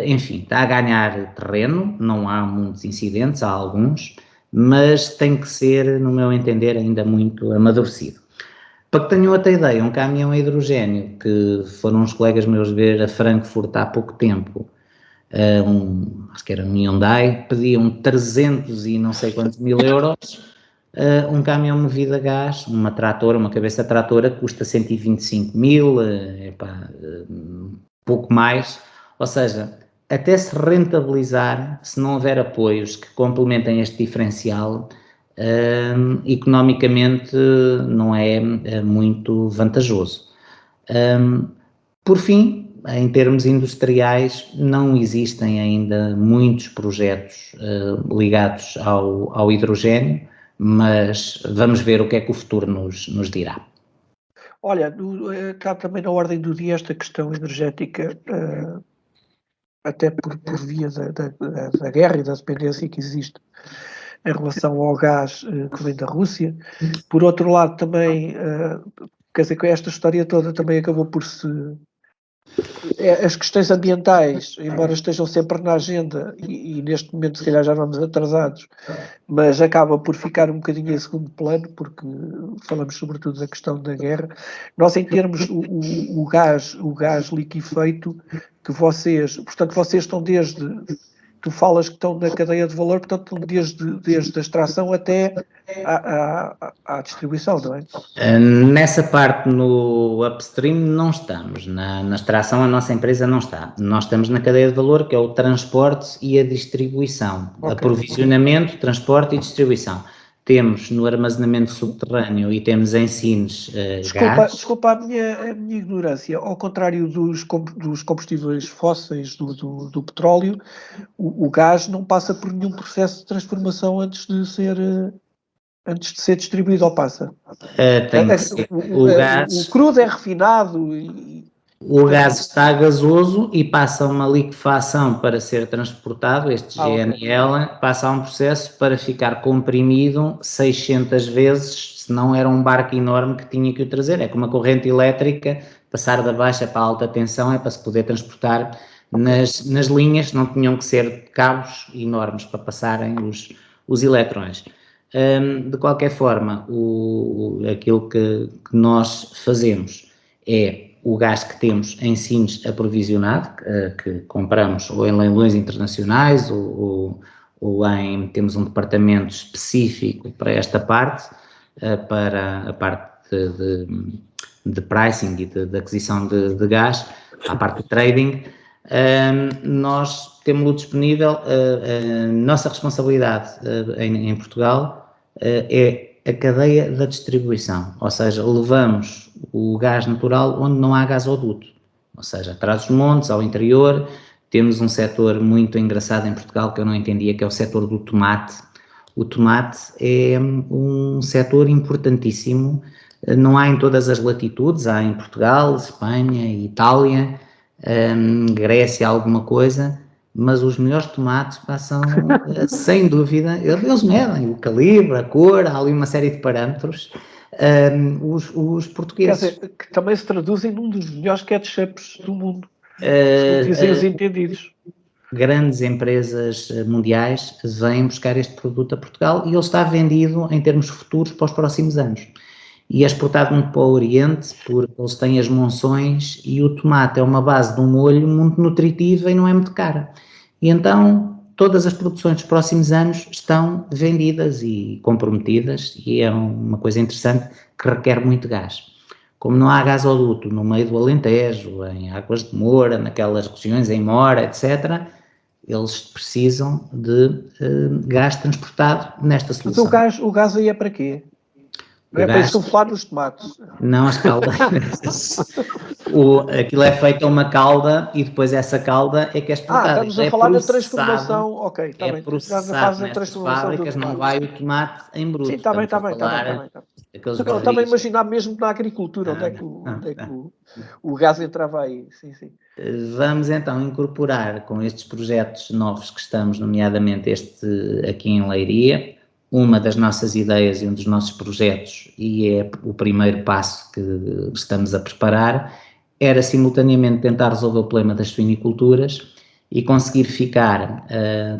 enfim, está a ganhar terreno, não há muitos incidentes, há alguns, mas tem que ser, no meu entender, ainda muito amadurecido. Para que tenham outra ideia, um caminhão a hidrogênio, que foram uns colegas meus ver a Frankfurt há pouco tempo, acho que era um Hyundai, pediam 300 e não sei quantos mil euros, um caminhão movido a gás, uma cabeça tratora, custa 125 mil, pouco mais, ou seja, até se rentabilizar, se não houver apoios que complementem este diferencial, economicamente não é muito vantajoso. Por fim, em termos industriais, não existem ainda muitos projetos ligados ao hidrogênio, mas vamos ver o que é que o futuro nos dirá. Olha, está também na ordem do dia esta questão energética, até por via da guerra e da dependência que existe em relação ao gás que vem da Rússia. Por outro lado, também, quer dizer, que esta história toda também acabou por se... As questões ambientais, embora estejam sempre na agenda, e neste momento se calhar já vamos atrasados, mas acaba por ficar um bocadinho em segundo plano, porque falamos sobretudo da questão da guerra. Nós, em termos, o gás liquefeito, que vocês estão desde... Tu falas que estão na cadeia de valor, portanto, desde a extração até à distribuição, não é? Nessa parte, no upstream, não estamos. Na extração, a nossa empresa não está. Nós estamos na cadeia de valor, que é o transporte e a distribuição. Okay. Aprovisionamento, transporte e distribuição. Temos no armazenamento subterrâneo e temos em Sines gás. Desculpa a minha ignorância. Ao contrário dos combustíveis fósseis do petróleo, o gás não passa por nenhum processo de transformação antes de ser distribuído, ou passa? Tem que ser. O crudo é refinado o gás está gasoso e passa uma liquefação para ser transportado, este GNL, passa a um processo para ficar comprimido 600 vezes, senão era um barco enorme que tinha que o trazer. É como a corrente elétrica, passar da baixa para a alta tensão é para se poder transportar nas linhas, não tinham que ser cabos enormes para passarem os eletrões. De qualquer forma, aquilo que nós fazemos é o gás que temos em Sines aprovisionado, que compramos ou em leilões internacionais ou temos um departamento específico para esta parte, para a parte de pricing e de aquisição de gás, a parte de trading. Nós temos-lo disponível. A nossa responsabilidade em Portugal é a cadeia da distribuição, ou seja, levamos o gás natural onde não há gasoduto, ou seja, atrás dos montes, ao interior. Temos um setor muito engraçado em Portugal que eu não entendia, que é o setor do tomate. O tomate é um setor importantíssimo, não há em todas as latitudes, há em Portugal, Espanha, Itália, Grécia, alguma coisa, mas os melhores tomates passam, sem dúvida, eles medem o calibre, a cor, há ali uma série de parâmetros, os portugueses. Quer dizer, que também se traduzem num dos melhores ketchups do mundo, dizem os entendidos. Grandes empresas mundiais vêm buscar este produto a Portugal e ele está vendido em termos futuros para os próximos anos. E é exportado muito para o Oriente, porque eles têm as monções e o tomate é uma base de um molho muito nutritiva e não é muito cara. E então todas as produções dos próximos anos estão vendidas e comprometidas, e é uma coisa interessante que requer muito gás. Como não há gasoduto no meio do Alentejo, em Águas de Moura, naquelas regiões, em Mora, etc., eles precisam de gás transportado nesta solução. Mas o gás aí é para quê? Não é para insuflar nos tomates? Não, as caldeiras. Aquilo é feito a uma calda e depois essa calda é que é exportada. Estamos a falar da transformação. Ok, está bem. Processado nestas fábricas, não vai o tomate em bruto. Sim, está bem. Eu estava a imaginar mesmo na agricultura, onde é que o gás entrava aí. Sim. Vamos então incorporar com estes projetos novos que estamos, nomeadamente este aqui em Leiria, uma das nossas ideias e um dos nossos projetos, e é o primeiro passo que estamos a preparar, era simultaneamente tentar resolver o problema das suiniculturas e conseguir ficar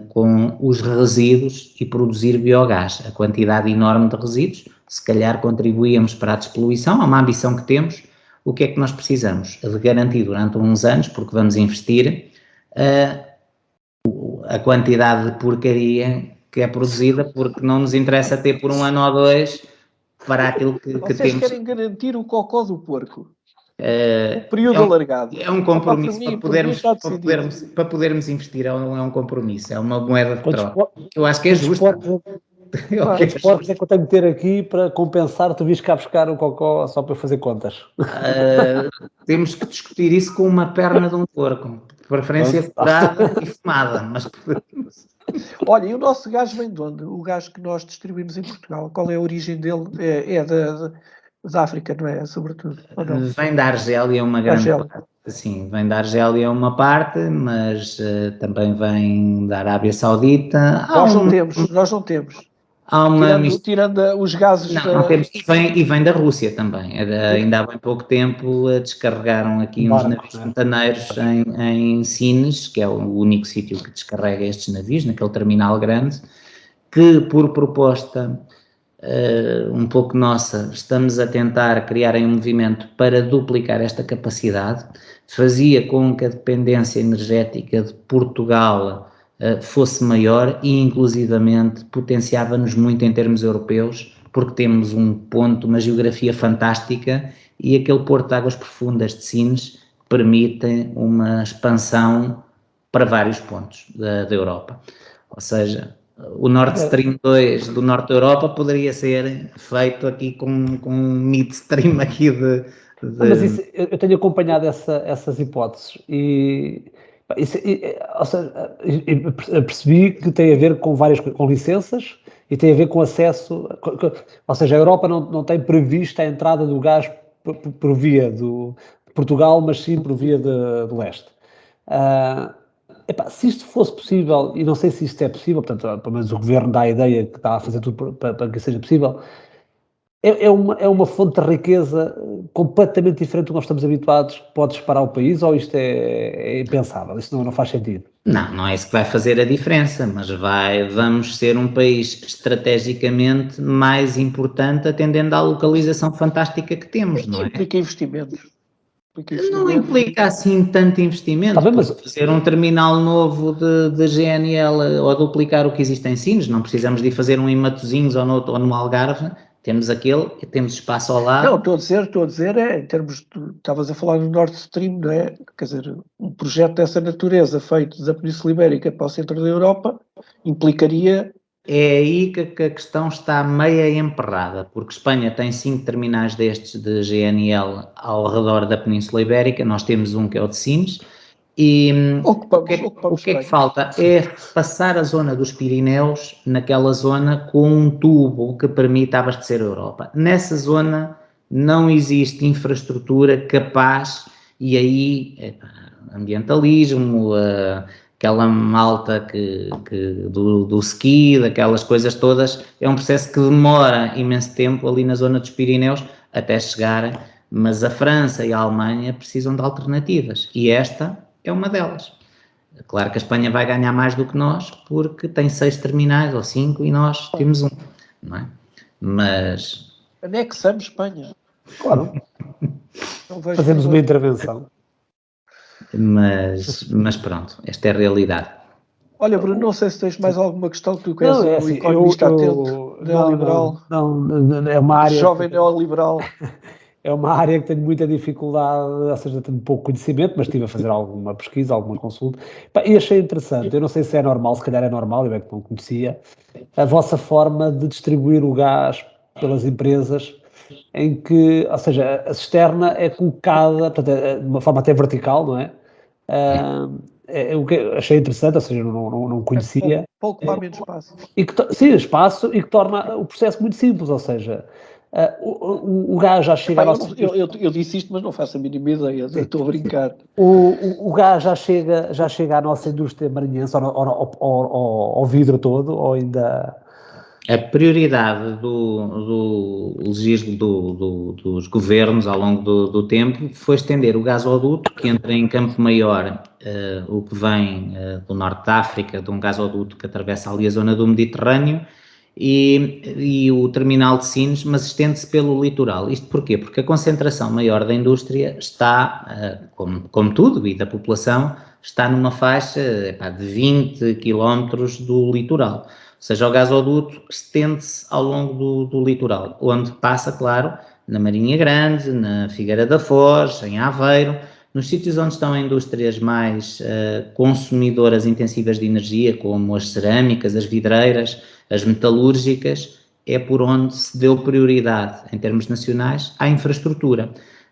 com os resíduos e produzir biogás. A quantidade enorme de resíduos, se calhar contribuíamos para a despoluição, é uma ambição que temos. O que é que nós precisamos? De garantir durante uns anos, porque vamos investir, a quantidade de porcaria que é produzida, porque não nos interessa ter por um ano ou dois para aquilo que temos. Vocês querem garantir o cocó do porco? Período alargado. É um compromisso para podermos investir, é um compromisso, é uma moeda de troca. Eu acho que é justo. Quantos porcos é que eu tenho que ter aqui para compensar? Tu viste cá buscar o cocó só para fazer contas? Temos que discutir isso com uma perna de um porco, de preferência furada e fumada. Mas... Olha, e o nosso gás vem de onde? O gás que nós distribuímos em Portugal, qual é a origem dele? É da África, não é? Sobretudo. Vem da Argélia, uma grande parte. Sim, vem da Argélia uma parte, mas também vem da Arábia Saudita. Nós não temos. Há uma tirando os gases... Não temos, e vem da Rússia também. Ainda há bem pouco tempo descarregaram aqui uns navios contaneiros em Sines, que é o único sítio que descarrega estes navios, naquele terminal grande, que por proposta um pouco nossa, estamos a tentar criar um movimento para duplicar esta capacidade. Fazia com que a dependência energética de Portugal fosse maior e, inclusivamente, potenciava-nos muito em termos europeus, porque temos um ponto, uma geografia fantástica, e aquele porto de águas profundas de Sines permite uma expansão para vários pontos da Europa. Ou seja, o Nord Stream 2 do norte da Europa poderia ser feito aqui com um midstream aqui de... Mas isso, eu tenho acompanhado essas hipóteses e... Ou seja, percebi que tem a ver com licenças e tem a ver com acesso, ou seja, a Europa não tem previsto a entrada do gás por via de Portugal, mas sim por via do leste. Se isto fosse possível, e não sei se isto é possível, portanto, pelo menos o Governo dá a ideia que está a fazer tudo para que seja possível, é uma fonte de riqueza completamente diferente do que nós estamos habituados, que pode disparar o país, ou isto é impensável? Isto não faz sentido? Não é isso que vai fazer a diferença, mas vamos ser um país estrategicamente mais importante, atendendo à localização fantástica que temos, não é? Implica investimentos. Implica Não investimento. implica assim tanto investimento. Tá bem, mas- Fazer um terminal novo de GNL ou duplicar o que existe em Sines, não precisamos de ir fazer um em Matosinhos ou no Algarve, temos aquele, temos espaço ao lado. Não, estou a dizer em termos estavas a falar do Nord Stream, não é? Quer dizer, um projeto dessa natureza feito da Península Ibérica para o centro da Europa implicaria. É aí que a questão está meia emperrada, porque Espanha tem 5 terminais destes de GNL ao redor da Península Ibérica, nós temos um que é o de Sines, e o que é que falta? É passar a zona dos Pirineus naquela zona com um tubo que permita abastecer a Europa. Nessa zona não existe infraestrutura capaz, e aí ambientalismo, aquela malta do ski, daquelas coisas todas, é um processo que demora imenso tempo ali na zona dos Pirineus até chegar, mas a França e a Alemanha precisam de alternativas, e esta é uma delas. Claro que a Espanha vai ganhar mais do que nós, porque tem 6 terminais ou 5 e nós temos um, não é? Mas... Anexamos Espanha. Claro, Não vejo fazemos uma problema. intervenção. Mas pronto, esta é a realidade. Olha, Bruno, não sei se tens mais alguma questão que tu és Não, é um assim, economista atento, neoliberal, não, é uma área... jovem neoliberal. É uma área que tenho muita dificuldade, ou seja, tenho pouco conhecimento, mas estive a fazer alguma pesquisa, alguma consulta, e achei interessante. Eu não sei se é normal, se calhar é normal, eu é que não conhecia, a vossa forma de distribuir o gás pelas empresas, em que, ou seja, a cisterna é colocada, portanto, de uma forma até vertical, não é? O que achei interessante, ou seja, não conhecia. Pouco para menos espaço. Sim, espaço, e que torna o processo muito simples, ou seja, o gás já chega à nossa... Eu disse isto, mas não faço a mínima ideia, estou a brincar. O gás já chega à nossa indústria marinhense, ao vidro todo, ou ainda... A prioridade dos governos ao longo do tempo foi estender o gasoduto que entra em Campo Maior, o que vem do norte da África, de um gasoduto que atravessa ali a zona do Mediterrâneo, e o terminal de Sines, mas estende-se pelo litoral. Isto porquê? Porque a concentração maior da indústria está, como tudo, e da população, está numa faixa de 20 quilómetros do litoral. Ou seja, o gasoduto estende-se ao longo do litoral, onde passa, claro, na Marinha Grande, na Figueira da Foz, em Aveiro, nos sítios onde estão indústrias mais consumidoras intensivas de energia, como as cerâmicas, as vidreiras, as metalúrgicas, é por onde se deu prioridade, em termos nacionais, à infraestrutura.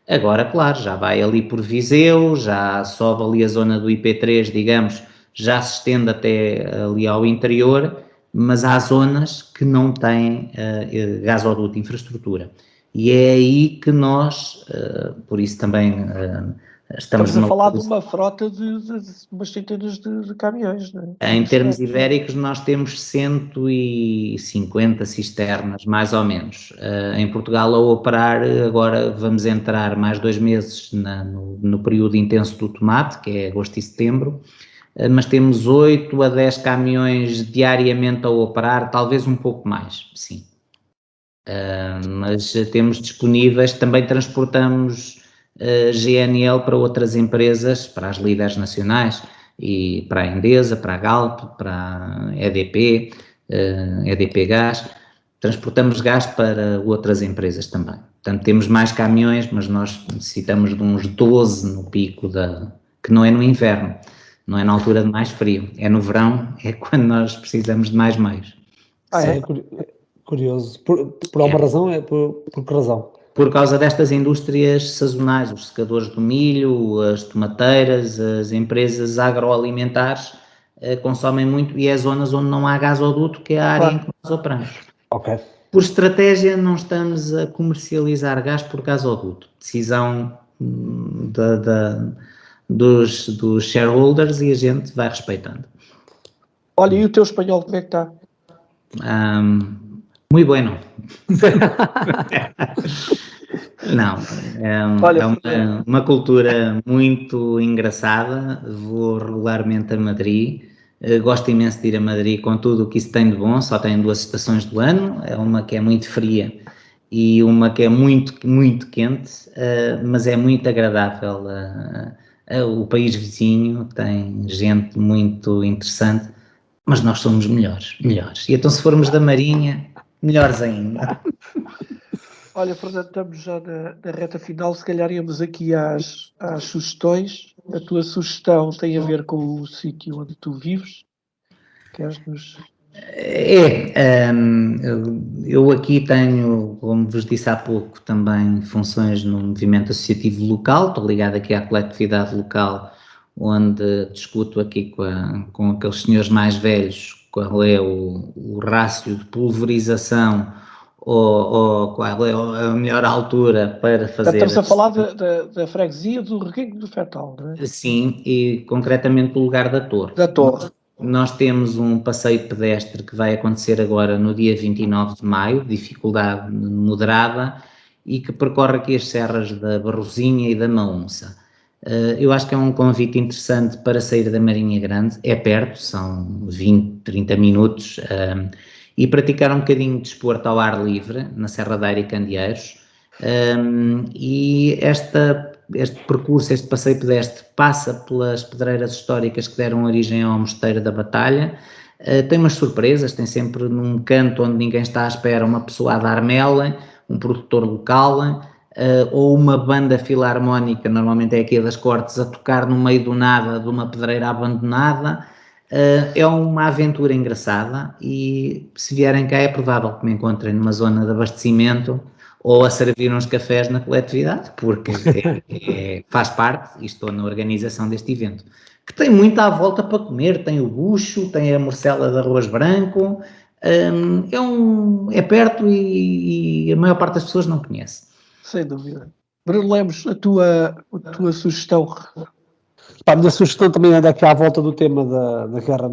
Agora, claro, já vai ali por Viseu, já sobe ali a zona do IP3, digamos, já se estende até ali ao interior, mas há zonas que não têm gasoduto, infraestrutura. E é aí que nós, por isso também estamos a falar de uma frota de umas centenas de caminhões, não é? Em termos ibéricos, nós temos 150 cisternas, mais ou menos. Em Portugal, a operar, agora vamos entrar mais 2 meses no período intenso do tomate, que é agosto e setembro, mas temos 8 a 10 caminhões diariamente a operar, talvez um pouco mais, sim. Mas temos disponíveis, também transportamos GNL para outras empresas, para as líderes nacionais, e para a Endesa, para a Galp, para a EDP, EDP Gás, transportamos gás para outras empresas também. Portanto, temos mais caminhões, mas nós necessitamos de uns 12 no pico, que não é no inverno, não é na altura de mais frio, é no verão, é quando nós precisamos de mais meios. É curioso. Por alguma razão? Por que razão? Por causa destas indústrias sazonais, os secadores do milho, as tomateiras, as empresas agroalimentares consomem muito, e é zonas onde não há gasoduto, que é a área em que nós operamos. Ok. Por estratégia, não estamos a comercializar gás por gasoduto. Decisão dos shareholders, e a gente vai respeitando. Olha, e o teu espanhol como é que está? Muito bueno. Não, é uma cultura muito engraçada. Vou regularmente a Madrid, gosto imenso de ir a Madrid com tudo o que isso tem de bom. Só tem 2 estações do ano, uma que é muito fria e uma que é muito, muito quente, mas é muito agradável. O país vizinho tem gente muito interessante, mas nós somos melhores, melhores. E então se formos da Marinha, melhores ainda. Olha, Fernando, estamos já na reta final, se calhar íamos aqui às sugestões. A tua sugestão tem a ver com o sítio onde tu vives? Queres-nos... Eu aqui tenho, como vos disse há pouco, também funções no movimento associativo local, estou ligado aqui à coletividade local, onde discuto aqui com aqueles senhores mais velhos qual é o rácio de pulverização ou qual é a melhor altura para fazer... Estamos a falar da freguesia do Reguengo do Fetal, não é? Sim, e concretamente do lugar da Torre. Da Torre. Nós temos um passeio pedestre que vai acontecer agora no dia 29 de maio, dificuldade moderada, e que percorre aqui as serras da Barrozinha e da Maunça. Eu acho que é um convite interessante para sair da Marinha Grande, é perto, são 20, 30 minutos, e praticar um bocadinho de desporto ao ar livre, na Serra da Aire e Candeeiros. E este percurso, este passeio pedestre, passa pelas pedreiras históricas que deram origem ao Mosteiro da Batalha. Tem umas surpresas, tem sempre num canto onde ninguém está à espera uma pessoa a dar mel, um produtor local, ou uma banda filarmónica, normalmente é aqui a das Cortes, a tocar no meio do nada de uma pedreira abandonada. É uma aventura engraçada e se vierem cá é provável que me encontrem numa zona de abastecimento ou a servir uns cafés na coletividade, porque faz parte e estou na organização deste evento, que tem muito à volta para comer, tem o bucho, tem a morcela de arroz branco, é perto e a maior parte das pessoas não conhece. Sem dúvida. Bruno Lemos, a tua sugestão? A minha sugestão também anda aqui à volta do tema da guerra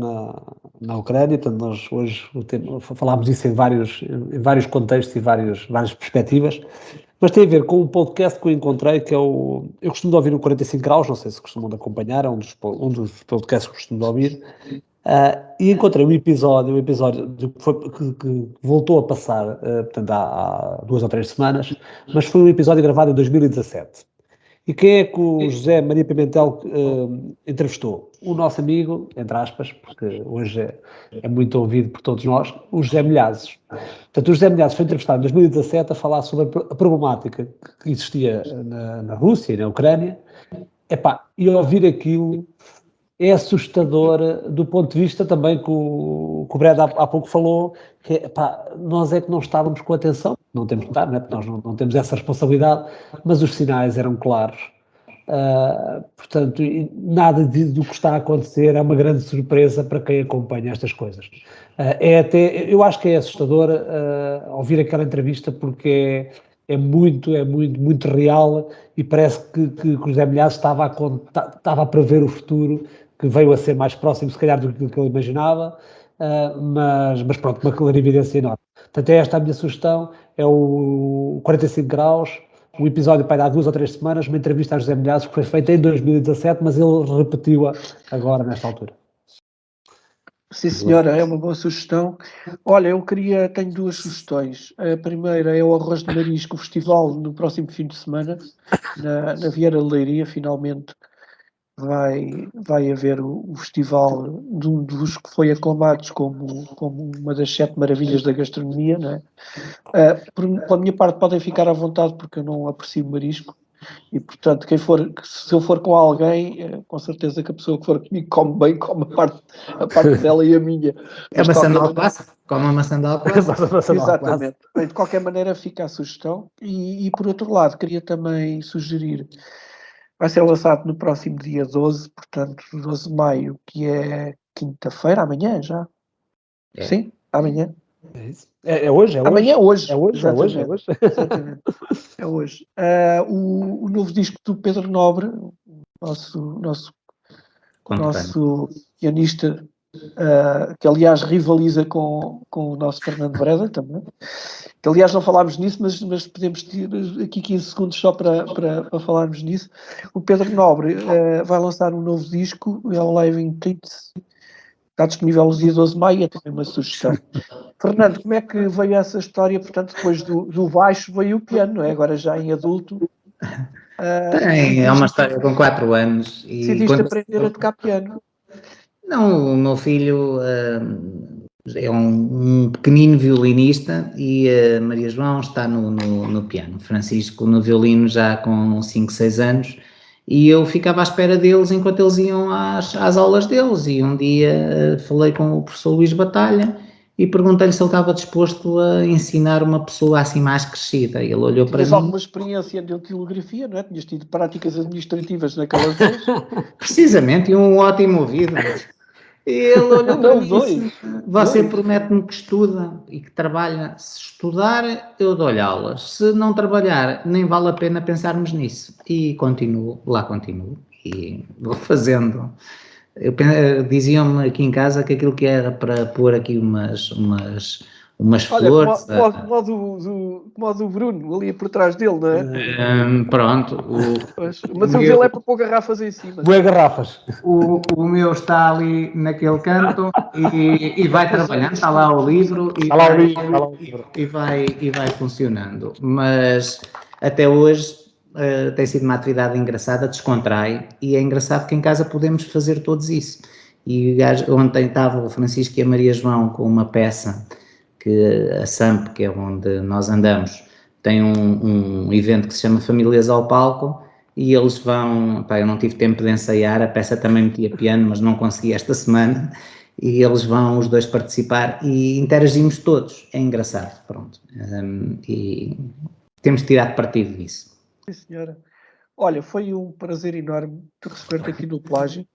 na Ucrânia. Portanto, nós hoje falámos disso em vários contextos e várias perspectivas, mas tem a ver com um podcast que eu encontrei, que é eu costumo ouvir o 45 graus, não sei se costumam de acompanhar, é um dos podcasts que costumo de ouvir, e encontrei um episódio que voltou a passar, portanto, há 2 ou 3 semanas, mas foi um episódio gravado em 2017. E quem é que o José Maria Pimentel entrevistou? O nosso amigo, entre aspas, porque hoje é muito ouvido por todos nós, o José Milhazes. Portanto, o José Milhazes foi entrevistado em 2017 a falar sobre a problemática que existia na Rússia e na Ucrânia. E ouvir aquilo é assustador do ponto de vista também que o Brad há pouco falou, que nós é que não estávamos com atenção, não temos que estar, né? Porque nós não temos essa responsabilidade, mas os sinais eram claros. Portanto, nada do que está a acontecer é uma grande surpresa para quem acompanha estas coisas. Eu acho que é assustador ouvir aquela entrevista, porque é muito real e parece que o José Milhazes estava a prever o futuro, que veio a ser mais próximo, se calhar, do que ele imaginava, mas pronto, uma clarividência enorme. Portanto, esta a minha sugestão, é o 45 graus, um episódio para há 2 ou 3 semanas, uma entrevista a José Milhazes, que foi feita em 2017, mas ele repetiu-a agora, nesta altura. Sim, senhora, é uma boa sugestão. Olha, tenho 2 sugestões. A primeira é o Arroz de Marisco, o festival no próximo fim de semana, na Vieira de Leiria, finalmente vai haver o festival de um dos que foi aclamados como uma das 7 maravilhas da gastronomia, não é? Pela minha parte podem ficar à vontade, porque eu não aprecio marisco e, portanto, se eu for com alguém, com certeza que a pessoa que for comigo come bem, come a parte dela e a minha. É uma maçã passa? Come uma maçã de alface? Exatamente. Bem, de qualquer maneira fica a sugestão e por outro lado, queria também sugerir, vai ser lançado no próximo dia 12, portanto, 12 de maio, que é quinta-feira, amanhã já. É. Sim, amanhã. É isso. É hoje? Amanhã, hoje. É hoje? Exatamente. É hoje. O novo disco do Pedro Nobre, nosso pianista, que aliás rivaliza com o nosso Fernando Breda também. Que aliás não falámos nisso, mas podemos ter aqui 15 segundos só para falarmos nisso. O Pedro Nobre vai lançar um novo disco, é o Live in Tits, Está disponível no dia 12 de maio, é também uma sugestão. Fernando, como é que veio essa história? Portanto, depois do baixo veio o piano, não é? Agora já em adulto. É uma história com 4 anos. E Decidiste aprender a tocar piano. Não, o meu filho é um pequenino violinista e a Maria João está no piano. Francisco no violino já com 5, 6 anos. E eu ficava à espera deles enquanto eles iam às aulas deles. E um dia falei com o professor Luís Batalha e perguntei-lhe se ele estava disposto a ensinar uma pessoa assim mais crescida. E ele olhou para mim. Tinhas alguma experiência de datilografia, não é? Tinhas tido práticas administrativas naquelas vezes? Precisamente, e um ótimo ouvido. E ele olhou para mim e disse: você promete-me que estuda e que trabalha. Se estudar, eu dou-lhe aulas. Se não trabalhar, nem vale a pena pensarmos nisso. E continuo. E vou fazendo. Diziam-me aqui em casa que aquilo que era para pôr aqui umas Olha, flores. como o do Bruno, ali por trás dele, não é? Pronto. Mas o dele é para pôr garrafas em cima. Boas garrafas. O meu está ali naquele canto e vai trabalhando, está lá o livro e vai funcionando. Mas até hoje tem sido uma atividade engraçada, descontrai, e é engraçado que em casa podemos fazer todos isso. E ontem estava o Francisco e a Maria João com uma peça que a SAMP, que é onde nós andamos, tem um evento que se chama Famílias ao Palco, e eles vão, eu não tive tempo de ensaiar, a peça também metia piano, mas não consegui esta semana, e eles vão os dois participar e interagimos todos, é engraçado, pronto, e temos tirado partido disso. Sim, senhora. Olha, foi um prazer enorme te receber-te aqui no Plágio.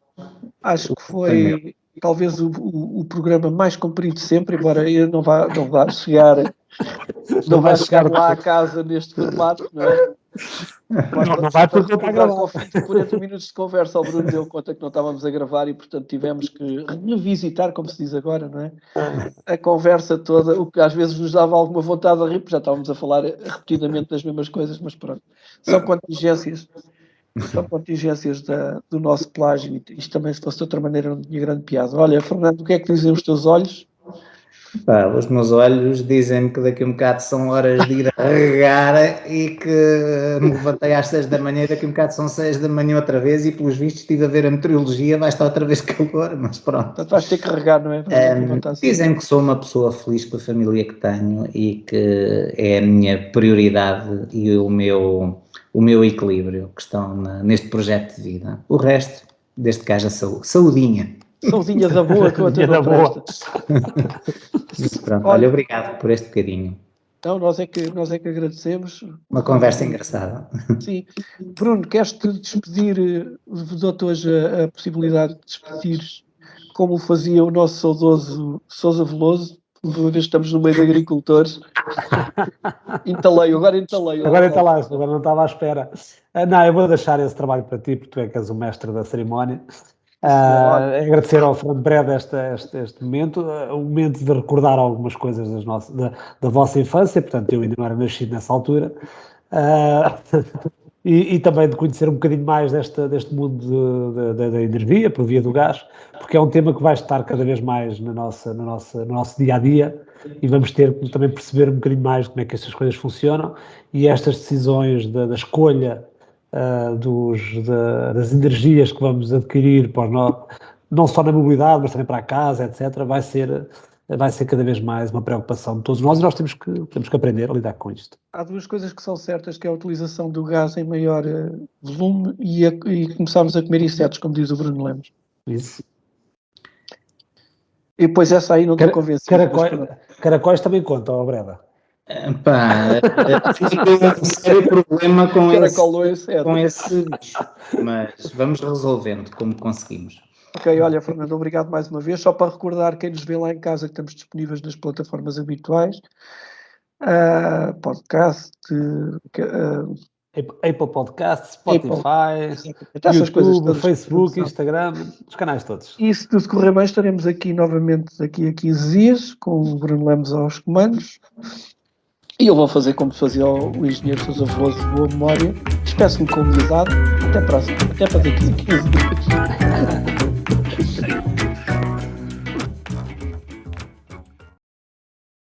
Acho que foi talvez o programa mais comprido de sempre, embora eu não vá chegar lá à casa neste formato, não é? Não vai porque está gravado. Ao fim de 40 minutos de conversa, o Bruno deu conta que não estávamos a gravar e, portanto, tivemos que revisitar, como se diz agora, não é? A conversa toda, o que às vezes nos dava alguma vontade de rir, porque já estávamos a falar repetidamente das mesmas coisas, mas pronto. São contingências do nosso plágio, e isto também, se fosse de outra maneira, não tinha grande piada. Olha, Fernando, o que é que dizem os teus olhos? Os meus olhos dizem-me que daqui a um bocado são horas de ir a regar e que me levantei às 6 da manhã e daqui a um bocado são 6 da manhã outra vez e pelos vistos estive a ver a meteorologia, vai estar outra vez calor, mas pronto. Portanto, vais ter que regar, não é? Dizem-me que sou uma pessoa feliz com a família que tenho e que é a minha prioridade e o meu equilíbrio que estão neste projeto de vida. O resto, desde que haja saudinha. Saudinha da boa que eu até não presta. Pronto, olha, obrigado por este bocadinho. Então, nós é que agradecemos. Uma conversa engraçada. Sim. Bruno, queres-te despedir? Dou-te hoje a possibilidade de despedir como fazia o nosso saudoso Sousa Veloso. Uma vez estamos no meio de agricultores. Agora entalei. Agora não estava à espera. Não, eu vou deixar esse trabalho para ti, porque tu é que és o mestre da cerimónia. Agradecer ao Fernando Breda este momento, o momento de recordar algumas coisas da vossa infância, portanto eu ainda não era nascido nessa altura, e também de conhecer um bocadinho mais deste mundo da energia por via do gás, porque é um tema que vai estar cada vez mais no nosso dia-a-dia e vamos ter que também perceber um bocadinho mais como é que estas coisas funcionam e estas decisões da escolha das energias que vamos adquirir não só na mobilidade, mas também para a casa, etc., vai ser cada vez mais uma preocupação de todos nós e nós temos que aprender a lidar com isto. Há duas coisas que são certas, que é a utilização do gás em maior volume e começarmos a comer insetos, como diz o Bruno Lemos. Isso. E depois essa aí não estou convencido. Caracóis também contam, Breda. Fico um sério problema com esse bicho, mas vamos resolvendo como conseguimos. Ok, olha, Fernando, obrigado mais uma vez. Só para recordar quem nos vê lá em casa que estamos disponíveis nas plataformas habituais, podcast, Apple Podcasts, Spotify, YouTube, Facebook, Instagram, os canais todos. E se tudo correr bem, estaremos aqui novamente daqui a 15 dias com o Bruno Lemos aos comandos. E eu vou fazer como fazia o engenheiro Sousa Veloso de boa memória. Despeço-me com humildade. Até para daqui a 15 dias.